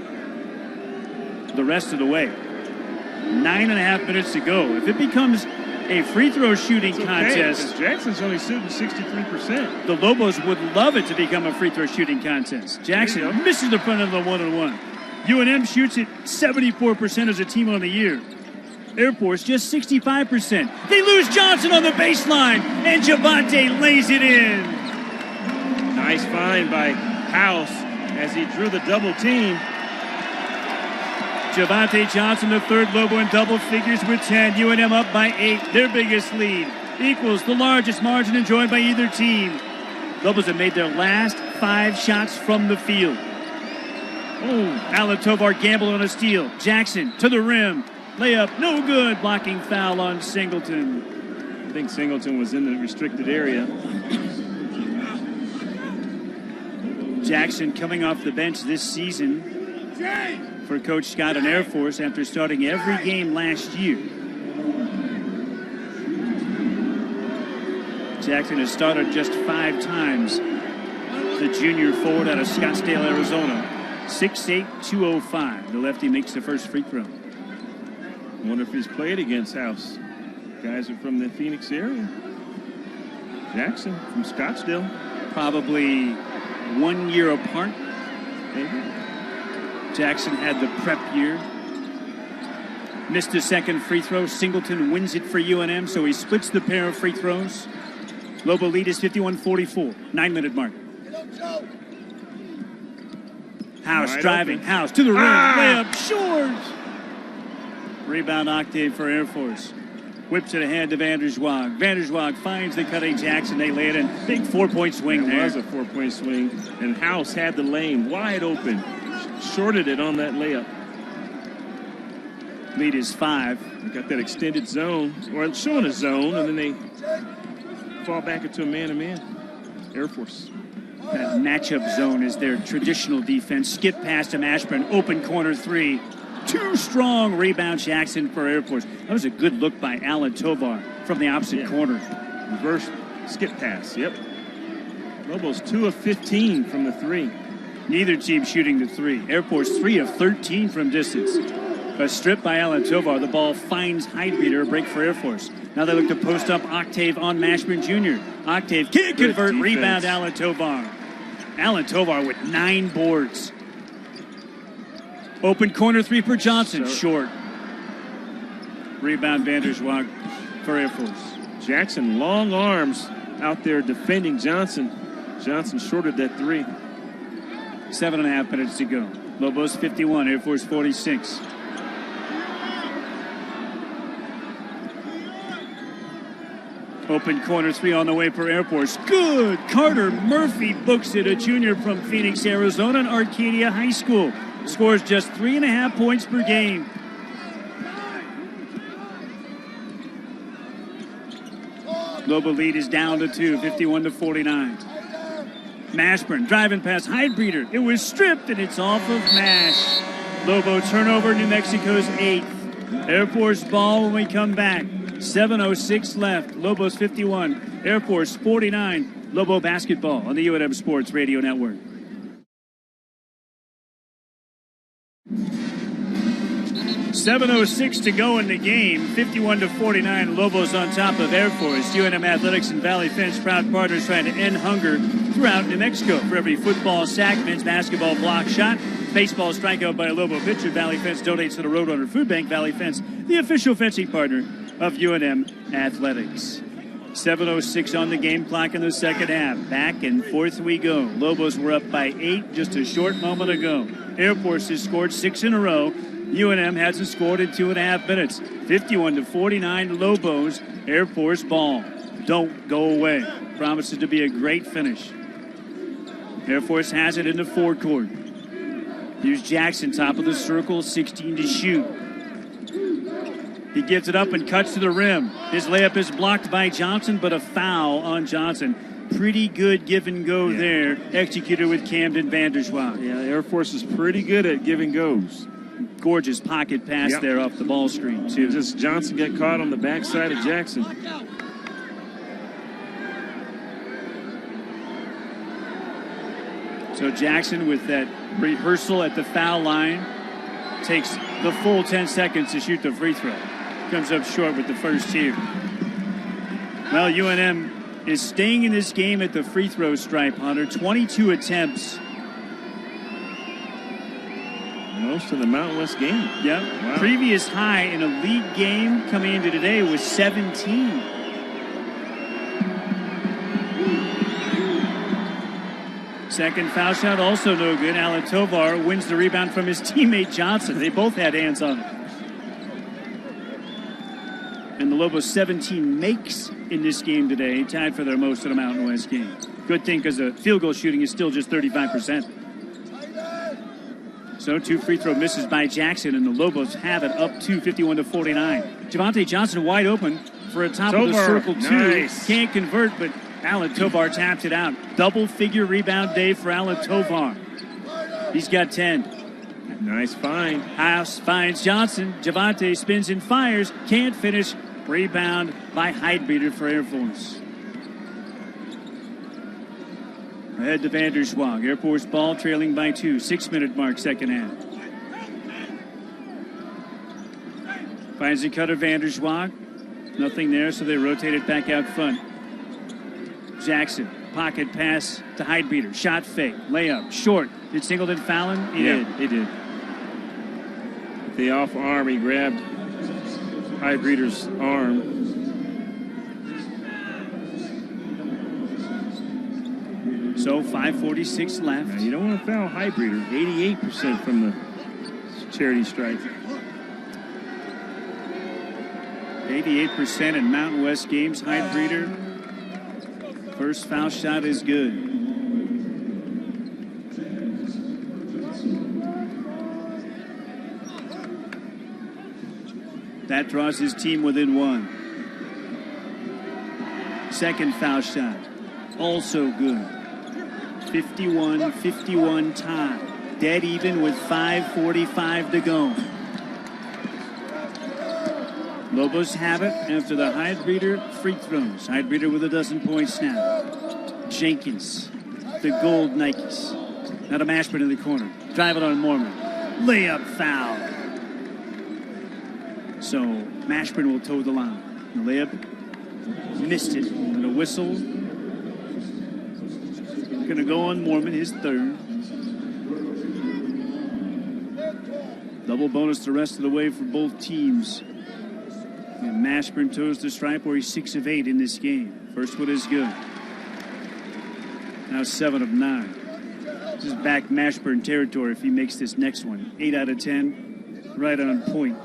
Speaker 1: the rest of the way. 9.5 minutes to go. If it becomes a free throw shooting contest,
Speaker 2: Jackson's only shooting 63%.
Speaker 1: the Lobos would love it to become a free throw shooting contest. Jackson misses the front of the 1-1. UNM shoots it 74% as a team on the year. Air Force just 65%. They lose Johnson on the baseline, and Javante lays it in.
Speaker 2: Nice find by House as he drew the double team.
Speaker 1: Javante Johnson, the third Lobo in double figures with 10. UNM up by 8. Their biggest lead equals the largest margin enjoyed by either team. Lobos have made their last 5 shots from the field. Oh, Alan Tovar gambled on a steal. Jackson to the rim. Layup, no good. Blocking foul on Singleton.
Speaker 2: I think Singleton was in the restricted area.
Speaker 1: Jackson coming off the bench this season for Coach Scott and Air Force after starting every game last year. Jackson has started just 5 times. The junior forward out of Scottsdale, Arizona. 6'8", 205. The lefty makes the first free throw.
Speaker 2: I wonder if he's played against House. Guys are from the Phoenix area. Jackson from Scottsdale.
Speaker 1: Probably 1 year apart.
Speaker 2: Maybe.
Speaker 1: Jackson had the prep year. Missed a second free throw. Singleton wins it for UNM, so he splits the pair of free throws. Lobo lead is 51-44. 9-minute mark. House
Speaker 2: Wide
Speaker 1: driving.
Speaker 2: open.
Speaker 1: House to the rim. Layup short. Rebound Octave for Air Force. Whips it ahead to Vanderswag. Vanderswag finds the cutting Jackson. They lay it in. Big 4-point swing there.
Speaker 2: It was a 4-point swing. And House had the lane wide open. Shorted it on that layup.
Speaker 1: Lead is 5.
Speaker 2: They got that extended zone. Or it's showing a zone, and then they fall back into a man-to-man. Air Force.
Speaker 1: That matchup zone is their traditional defense. Skip past him, Ashburn. Open corner 3. Too strong. Rebound Jackson for Air Force. That was a good look by Alan Tovar from the opposite corner.
Speaker 2: Reverse skip pass. Yep. Lobos 2 of 15 from the 3.
Speaker 1: Neither team shooting the 3. Air Force 3 of 13 from distance. A strip by Alan Tovar. The ball finds Heidbreeder. A break for Air Force. Now they look to post up Octave on Mashburn Jr. Octave can't convert. Rebound Alan Tovar. Alan Tovar with 9 boards. Open corner 3 for Johnson. Short. Rebound Vanderswag for Air Force.
Speaker 2: Jackson, long arms out there defending Johnson. Johnson shorted that 3.
Speaker 1: 7.5 minutes to go. Lobos 51, Air Force 46. Open corner 3 on the way for Air Force. Good. Carter Murphy books it, a junior from Phoenix, Arizona, and Arcadia High School. Scores just 3.5 points per game. Lobo lead is down to 2, 51-49. Mashburn driving past Heidbreeder. It was stripped, and it's off of Mash. Lobo turnover, New Mexico's 8th. Air Force ball when we come back. 7:06 left. Lobos 51, Air Force 49. Lobo basketball on the UNM Sports Radio Network. .706 to go in the game. 51-49. Lobos on top of Air Force. UNM Athletics and Valley Fence, proud partners trying to end hunger throughout New Mexico. For every football sack, men's basketball block shot, baseball strikeout by a Lobo pitcher, Valley Fence donates to the Roadrunner Food Bank. Valley Fence, the official fencing partner of UNM Athletics. 7:06 on the game clock in the second half. Back and forth we go. Lobos were up by 8 just a short moment ago. Air Force has scored 6 in a row. UNM hasn't scored in 2.5 minutes. 51-49 Lobos. Air Force ball. Don't go away. Promises to be a great finish. Air Force has it in the forecourt. Here's Jackson, top of the circle, 16 to shoot. He gives it up and cuts to the rim. His layup is blocked by Johnson, but a foul on Johnson. Pretty good give and go there, executed with Camden Vanderswag.
Speaker 2: Yeah, Air Force is pretty good at give and goes.
Speaker 1: Gorgeous pocket pass there off the ball screen, too.
Speaker 2: Just Johnson got caught on the backside of Jackson.
Speaker 1: So Jackson, with that rehearsal at the foul line, takes the full 10 seconds to shoot the free throw. Comes up short with the first here. Well, UNM is staying in this game at the free throw stripe, Hunter. 22 attempts.
Speaker 2: Most of the Mountain West game.
Speaker 1: Yep.
Speaker 2: Wow.
Speaker 1: Previous high in a league game coming into today was 17. Second foul shot also no good. Alan Tovar wins the rebound from his teammate Johnson. They both had hands on it. And the Lobos 17 makes in this game today, tied for their most in a Mountain West game. Good thing because the field goal shooting is still just 35%. So 2 free throw misses by Jackson, and the Lobos have it up to 51-49. Javante Johnson wide open for a top of the circle 2.
Speaker 2: Nice.
Speaker 1: Can't convert, but Alan Tovar taps it out. Double figure rebound day for Alan Tovar. He's got 10.
Speaker 2: Nice find.
Speaker 1: House finds Johnson. Javante spins and fires. Can't finish. Rebound by Heidbeater for Air Force. Ahead to Vanderswag. Air Force ball trailing by 2. 6-minute mark, second half. Finds the cutter, Vanderswag. Nothing there, so they rotate it back out front. Jackson, pocket pass to Heidbeater. Shot fake, layup, short. Did Singleton foul him? He did.
Speaker 2: With the off arm, he grabbed Heidbeater's arm.
Speaker 1: So 5:46 left.
Speaker 2: Now, you don't want to foul Heidbeater. 88% from the charity stripe.
Speaker 1: 88% in Mountain West games. Heidbeater. First foul shot is good. That draws his team within 1. Second foul shot, also good. 51-51 tie. Dead even with 5:45 to go. Lobos have it after the Heidbeater free throws. Heidbeater with a dozen points now. Jenkins, the gold Nikes. Now to Mashburn in the corner. Drive it on Mormon. Layup foul. So Mashburn will toe the line. The layup missed it. And a whistle. Going to go on Mormon, his third. Double bonus the rest of the way for both teams. And Mashburn toes the stripe where he's 6 of 8 in this game. First one is good. Now 7 of 9. This is back Mashburn territory if he makes this next one. 8 out of 10. Right on point.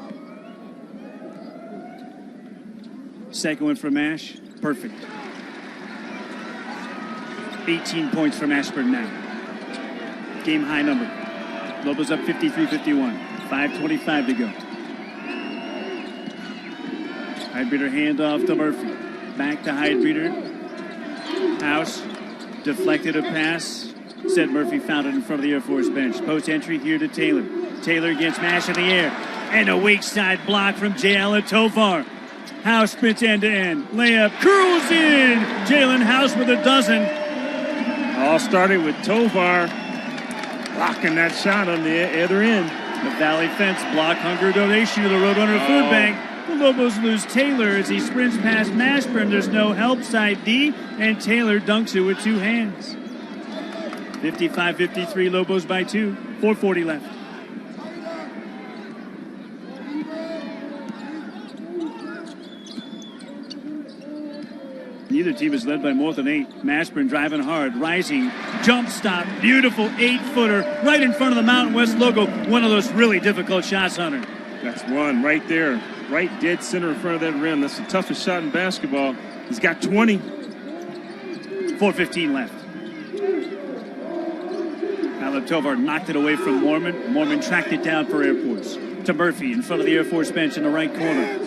Speaker 1: Second one for Mash. Perfect. 18 points for Mashburn now. Game high number. Lobos up 53-51. 5:25 to go. Heidbeater handoff to Murphy. Back to Heidbeater. House deflected a pass. Said Murphy found it in front of the Air Force bench. Post entry here to Taylor. Taylor gets Mash in the air. And a weak side block from Jalen Tovar. House sprints end to end. Layup curls in. Jalen House with a dozen.
Speaker 2: All started with Tovar blocking that shot on the other end.
Speaker 1: The Valley Fence block hunger donation to the Roadrunner Food Bank. The Lobos lose Taylor as he sprints past Mashburn. There's no help, side D, and Taylor dunks it with 2 hands. 55-53, Lobos by 2. 4:40 left. Neither team is led by more than 8. Mashburn driving hard, rising, jump stop, beautiful 8-footer right in front of the Mountain West logo. One of those really difficult shots, Hunter.
Speaker 2: That's one right there, right dead center in front of that rim. That's the toughest shot in basketball. He's got 20.
Speaker 1: 4:15 left. Tovar knocked it away from Mormon. Mormon tracked it down for Air Force. To Murphy in front of the Air Force bench in the right corner.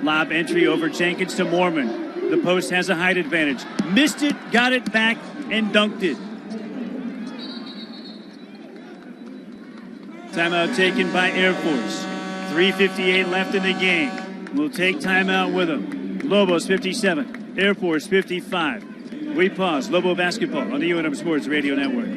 Speaker 1: Lob entry over Jenkins to Mormon. The post has a height advantage. Missed it, got it back, and dunked it. Timeout taken by Air Force. 3:58 left in the game. We'll take timeout with them. Lobos 57, Air Force 55. We pause. Lobo basketball on the UNM Sports Radio Network.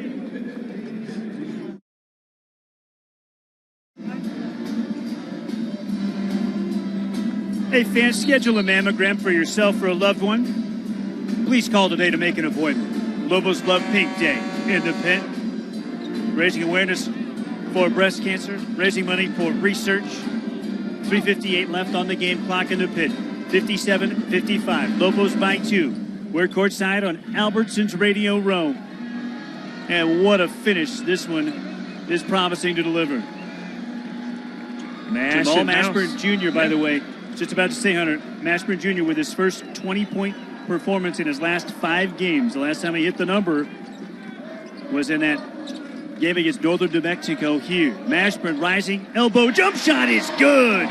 Speaker 1: Hey fans, schedule a mammogram for yourself or a loved one. Please call today to make an appointment. Lobos Love Pink Day in the Pit. Raising awareness for breast cancer, raising money for research. 3:58 left on the game clock in the Pit. 57-55. Lobos by 2. We're courtside on Albertsons Radio Row. And what a finish this one is promising to deliver. Jamal Mashburn Jr., by the way, just about to say, Hunter, Mashburn Jr. with his first 20-point performance in his last 5 games. The last time he hit the number was in that game against Northern New Mexico here. Mashburn rising, elbow jump shot is good.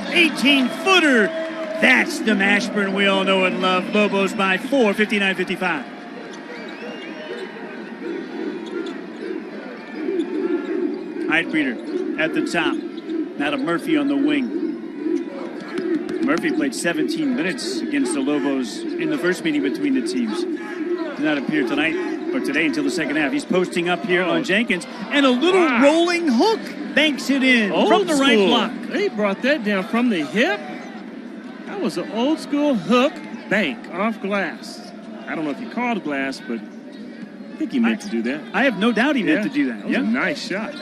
Speaker 1: 18-footer. That's the Mashburn we all know and love. Lobos by 4, 59-55. Heidbreeder at the top. Now to Murphy on the wing. Murphy played 17 minutes against the Lobos in the first meeting between the teams. Did not appear tonight or today until the second half. He's posting up here on Jenkins, and a little rolling hook banks it in from the right block.
Speaker 2: They brought that down from the hip. That was an old school hook bank off glass. I don't know if he called glass, but I think he meant to do that.
Speaker 1: I have no doubt he meant to do that.
Speaker 2: That was a nice shot.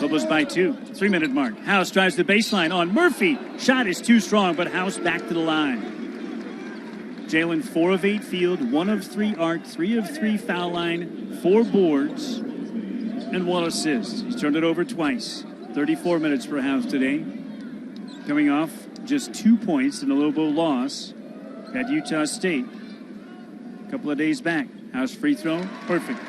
Speaker 1: Lobos by 2. 3-minute mark. House drives the baseline on Murphy. Shot is too strong, but House back to the line. Jalen 4 of 8 field, 1 of 3 arc, 3 of 3 foul line, 4 boards, and 1 assist. He's turned it over twice. 34 minutes for House today. Coming off just 2 points in a Lobo loss at Utah State a couple of days back. House free throw, perfect.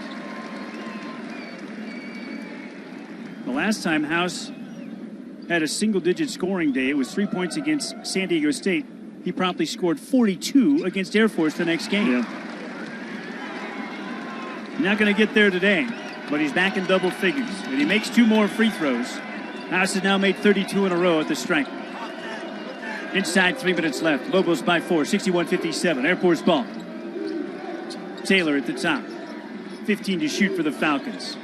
Speaker 1: The last time House had a single-digit scoring day, it was 3 points against San Diego State. He promptly scored 42 against Air Force the next game.
Speaker 2: Yeah.
Speaker 1: Not going to get there today, but he's back in double figures. And he makes 2 more free throws. House has now made 32 in a row at the strike. Inside 3 minutes left. Lobos by 4, 61-57. Air Force ball. Taylor at the top. 15 to shoot for the Falcons.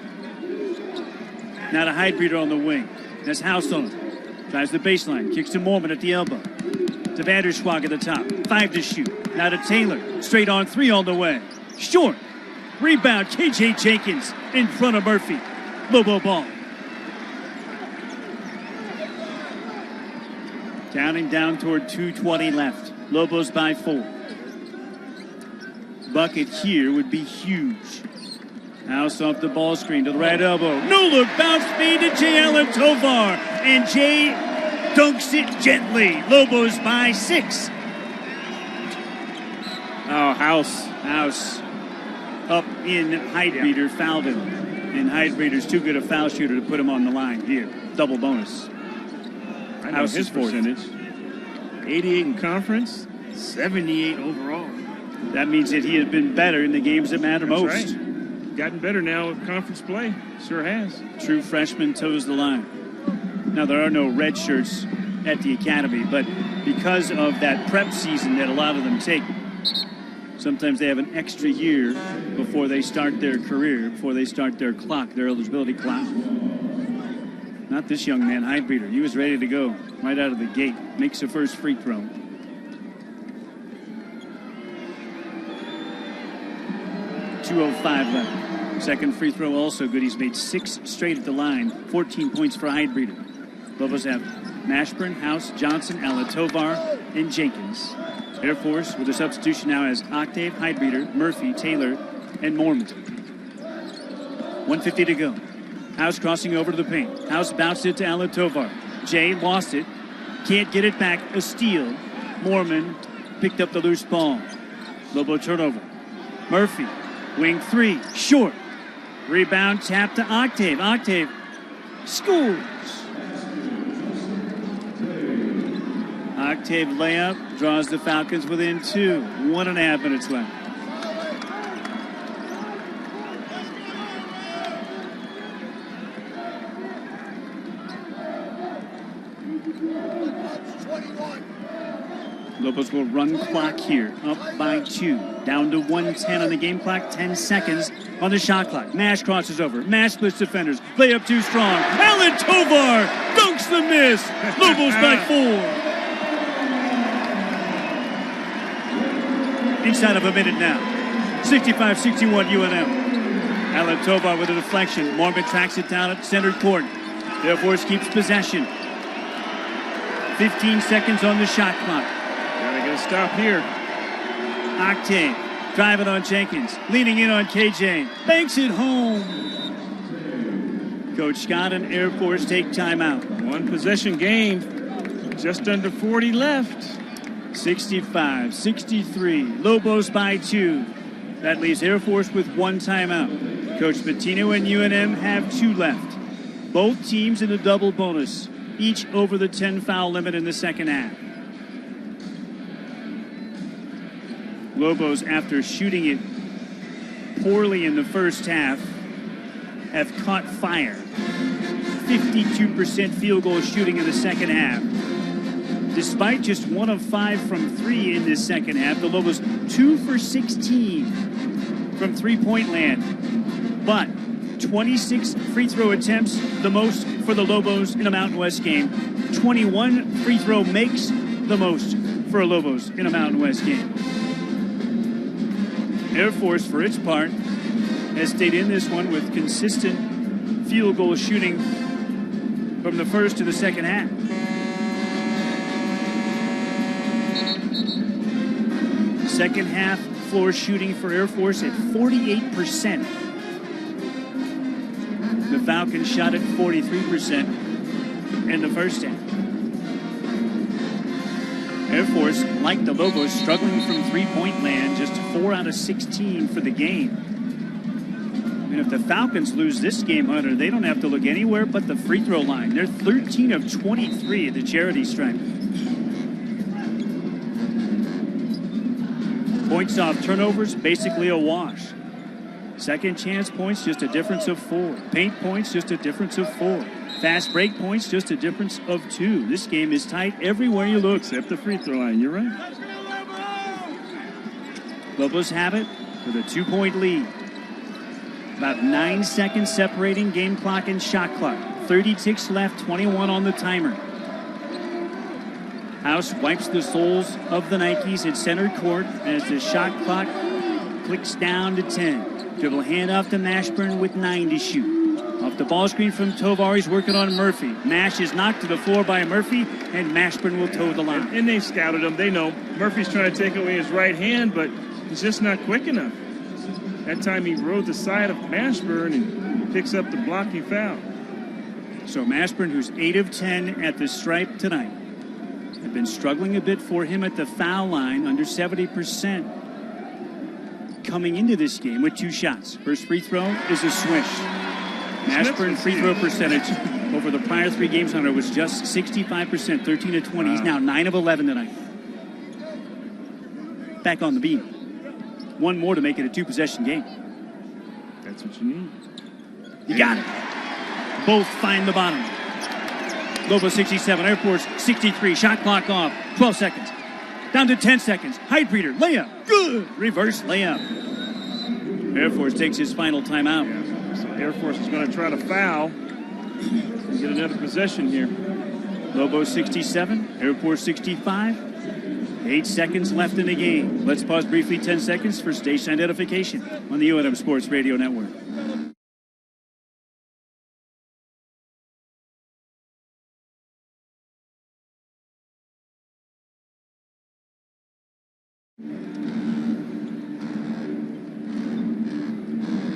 Speaker 1: Now to Heidbreeder on the wing. That's House on him. Drives the baseline. Kicks to Mormon at the elbow. To Vanderschwag at the top. 5 to shoot. Now to Taylor. Straight on 3 all the way. Short. Rebound. KJ Jenkins in front of Murphy. Lobo ball. Counting down toward 2:20 left. Lobos by 4. Bucket here would be huge. House off the ball screen to the right elbow. No look, bounce fade to Jay Allen Tovar. And Jay dunks it gently. Lobos by 6.
Speaker 2: Oh, House
Speaker 1: up in Heidbreeder, fouled him. And Heidbreeder's too good a foul shooter to put him on the line here. Double bonus.
Speaker 2: I know his percentage. 88 in conference, 78 overall.
Speaker 1: That means that he has been better in the games that matter most.
Speaker 2: Right. Gotten better now with conference play. Sure has.
Speaker 1: True freshman toes the line. Now, there are no red shirts at the academy, but because of that prep season that a lot of them take, sometimes they have an extra year before they start their career, before they start their clock, their eligibility clock. Not this young man, Heidbreeder. He was ready to go right out of the gate. Makes the first free throw. .205 left. Second free throw also good. He's made 6 straight at the line. 14 points for Heidbreeder. Lobos have Mashburn, House, Johnson, Alatovar, and Jenkins. Air Force with a substitution now as Octave, Heidbreeder, Murphy, Taylor, and Mormon. 1:50 to go. House crossing over to the paint. House bounced it to Alan Tovar. Jay lost it. Can't get it back. A steal. Mormon picked up the loose ball. Lobo turnover. Murphy. Wing three. Short. Rebound tap to Octave. Octave scores. Octave layup draws the Falcons within 2. 1.5 minutes left. Lobos will run clock here, up by 2. Down to 1:10 on the game clock, 10 seconds on the shot clock. Mash crosses over. Mash splits defenders. Layup too strong. Alan Tovar dunks the miss. Lobos by 4. Inside of a minute now. 65-61 UNM. Alan Tovar with a deflection. Mormon tracks it down at center court. Air Force keeps possession. 15 seconds on the shot clock.
Speaker 2: Gotta get a stop here.
Speaker 1: Octave driving on Jenkins. Leaning in on KJ. Banks it home. Coach Scott and Air Force take timeout.
Speaker 2: One possession game. Just under 40 left.
Speaker 1: 65-63. Lobos by 2. That leaves Air Force with 1 timeout. Coach Patino and UNM have 2 left. Both teams in a double bonus, each over the 10 foul limit in the second half. Lobos, after shooting it poorly in the first half, have caught fire. 52% field goal shooting in the second half. Despite just 1 of 5 from 3 in this second half, the Lobos 2 for 16 from three-point land. But 26 free throw attempts, the most for the Lobos in a Mountain West game. 21 free throw makes, the most for a Lobos in a Mountain West game. Air Force, for its part, has stayed in this one with consistent field goal shooting from the first to the second half. Second half floor shooting for Air Force at 48%. The Falcons shot at 43% in the first half. Air Force, like the Lobos, struggling from three-point land, just 4 out of 16 for the game. And if the Falcons lose this game, Hunter, they don't have to look anywhere but the free throw line. They're 13 of 23 at the charity stripe. Points off turnovers, basically a wash. Second chance points, just a difference of 4. Paint points, just a difference of 4. Fast break points, just a difference of 2. This game is tight everywhere you look.
Speaker 2: Except the free throw line, you're right.
Speaker 1: Lobos have it with a 2-point lead. About 9 seconds separating game clock and shot clock. 30 ticks left, 21 on the timer. House wipes the soles of the Nikes at center court as the shot clock clicks down to 10. Dribble handoff to Mashburn with 9 to shoot. Off the ball screen from Tovar, he's working on Murphy. Mash is knocked to the floor by Murphy, and Mashburn will toe the line.
Speaker 2: And they scouted him. They know Murphy's trying to take away his right hand, but he's just not quick enough. That time he rode the side of Mashburn and picks up the blocking foul.
Speaker 1: So Mashburn, who's 8 of 10 at the stripe tonight, have been struggling a bit for him at the foul line, under 70% coming into this game with 2 shots. First free throw is a swish. Mashburn free throw percentage over the prior 3 games, Hunter, was just 65%, 13 of 20. He's now 9 of 11 tonight. Back on the beam. 1 more to make it a 2-possession game.
Speaker 2: That's what you need.
Speaker 1: You got it. Both find the bottom. Lobo 67, Air Force 63. Shot clock off. 12 seconds. Down to 10 seconds. Heidbreeder, layup. Good. Reverse layup. Air Force takes his final timeout.
Speaker 2: Yeah. So Air Force is going to try to foul and get another possession here.
Speaker 1: Lobo 67, Air Force 65. 8 seconds left in the game. Let's pause briefly 10 seconds for station identification on the UNM Sports Radio Network.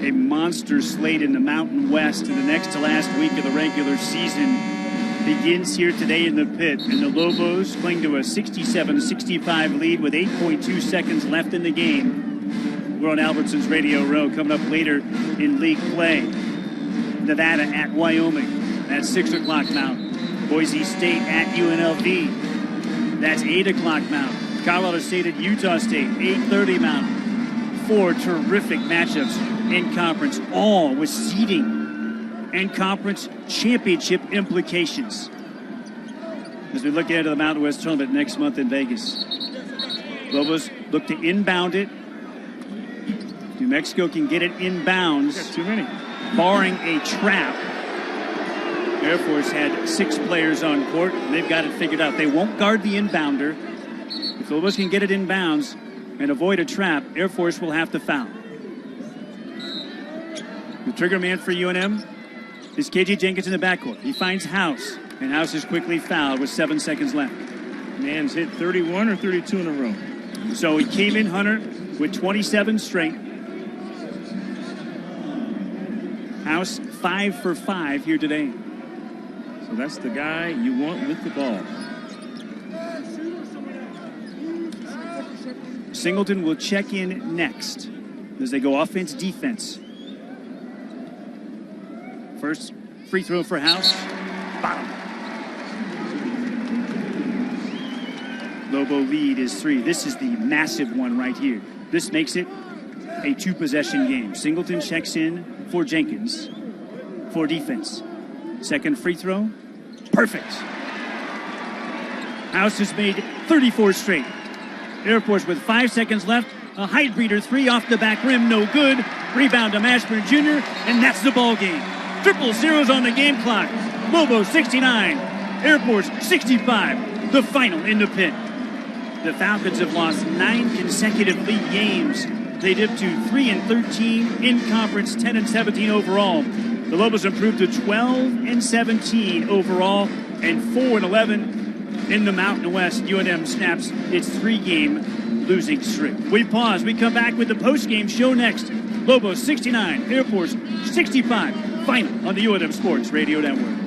Speaker 1: A monster slate in the Mountain West, and the next to last week of the regular season begins here today in the pit. And the Lobos cling to a 67-65 lead with 8.2 seconds left in the game. We're on Albertsons Radio Row. Coming up later in league play, Nevada at Wyoming. That's 6 o'clock Mountain. Boise State at UNLV. That's 8 o'clock Mountain. Colorado State at Utah State, 8:30 Mountain. 4 terrific matchups in conference, all with seeding and conference championship implications. As we look ahead to the Mountain West Tournament next month in Vegas, Lobos look to inbound it. New Mexico can get it inbounds.
Speaker 2: Got too many.
Speaker 1: Barring a trap. Air Force had 6 players on court, and they've got it figured out. They won't guard the inbounder. If the Lobos can get it inbounds and avoid a trap, Air Force will have to foul. The trigger man for UNM is KJ Jenkins in the backcourt. He finds House, and House is quickly fouled with 7 seconds left.
Speaker 2: Man's hit 31 or 32 in a row.
Speaker 1: So he came in, Hunter, with 27 straight. House 5 for 5 here today.
Speaker 2: So that's the guy you want with the ball.
Speaker 1: Singleton will check in next as they go offense, defense. First free throw for House. Bottom. Lobo lead is 3. This is the massive one right here. This makes it a 2-possession game. Singleton checks in for Jenkins for defense. Second free throw. Perfect. House has made 34 straight. Air Force with 5 seconds left. A height breeder 3 off the back rim, no good. Rebound to Mashburn Jr., and that's the ball game. Triple zeros on the game clock. Lobo 69, Air Force 65. The final in the pit. The Falcons have lost 9 consecutive league games. They dipped to 3-13 in conference, 10-17 overall. The Lobos improved to 12-17 overall and 4-11 in the Mountain West. UNM snaps its 3-game losing streak. We pause. We come back with the post-game show next. Lobos 69, Air Force 65. Final on the UNM Sports Radio Network.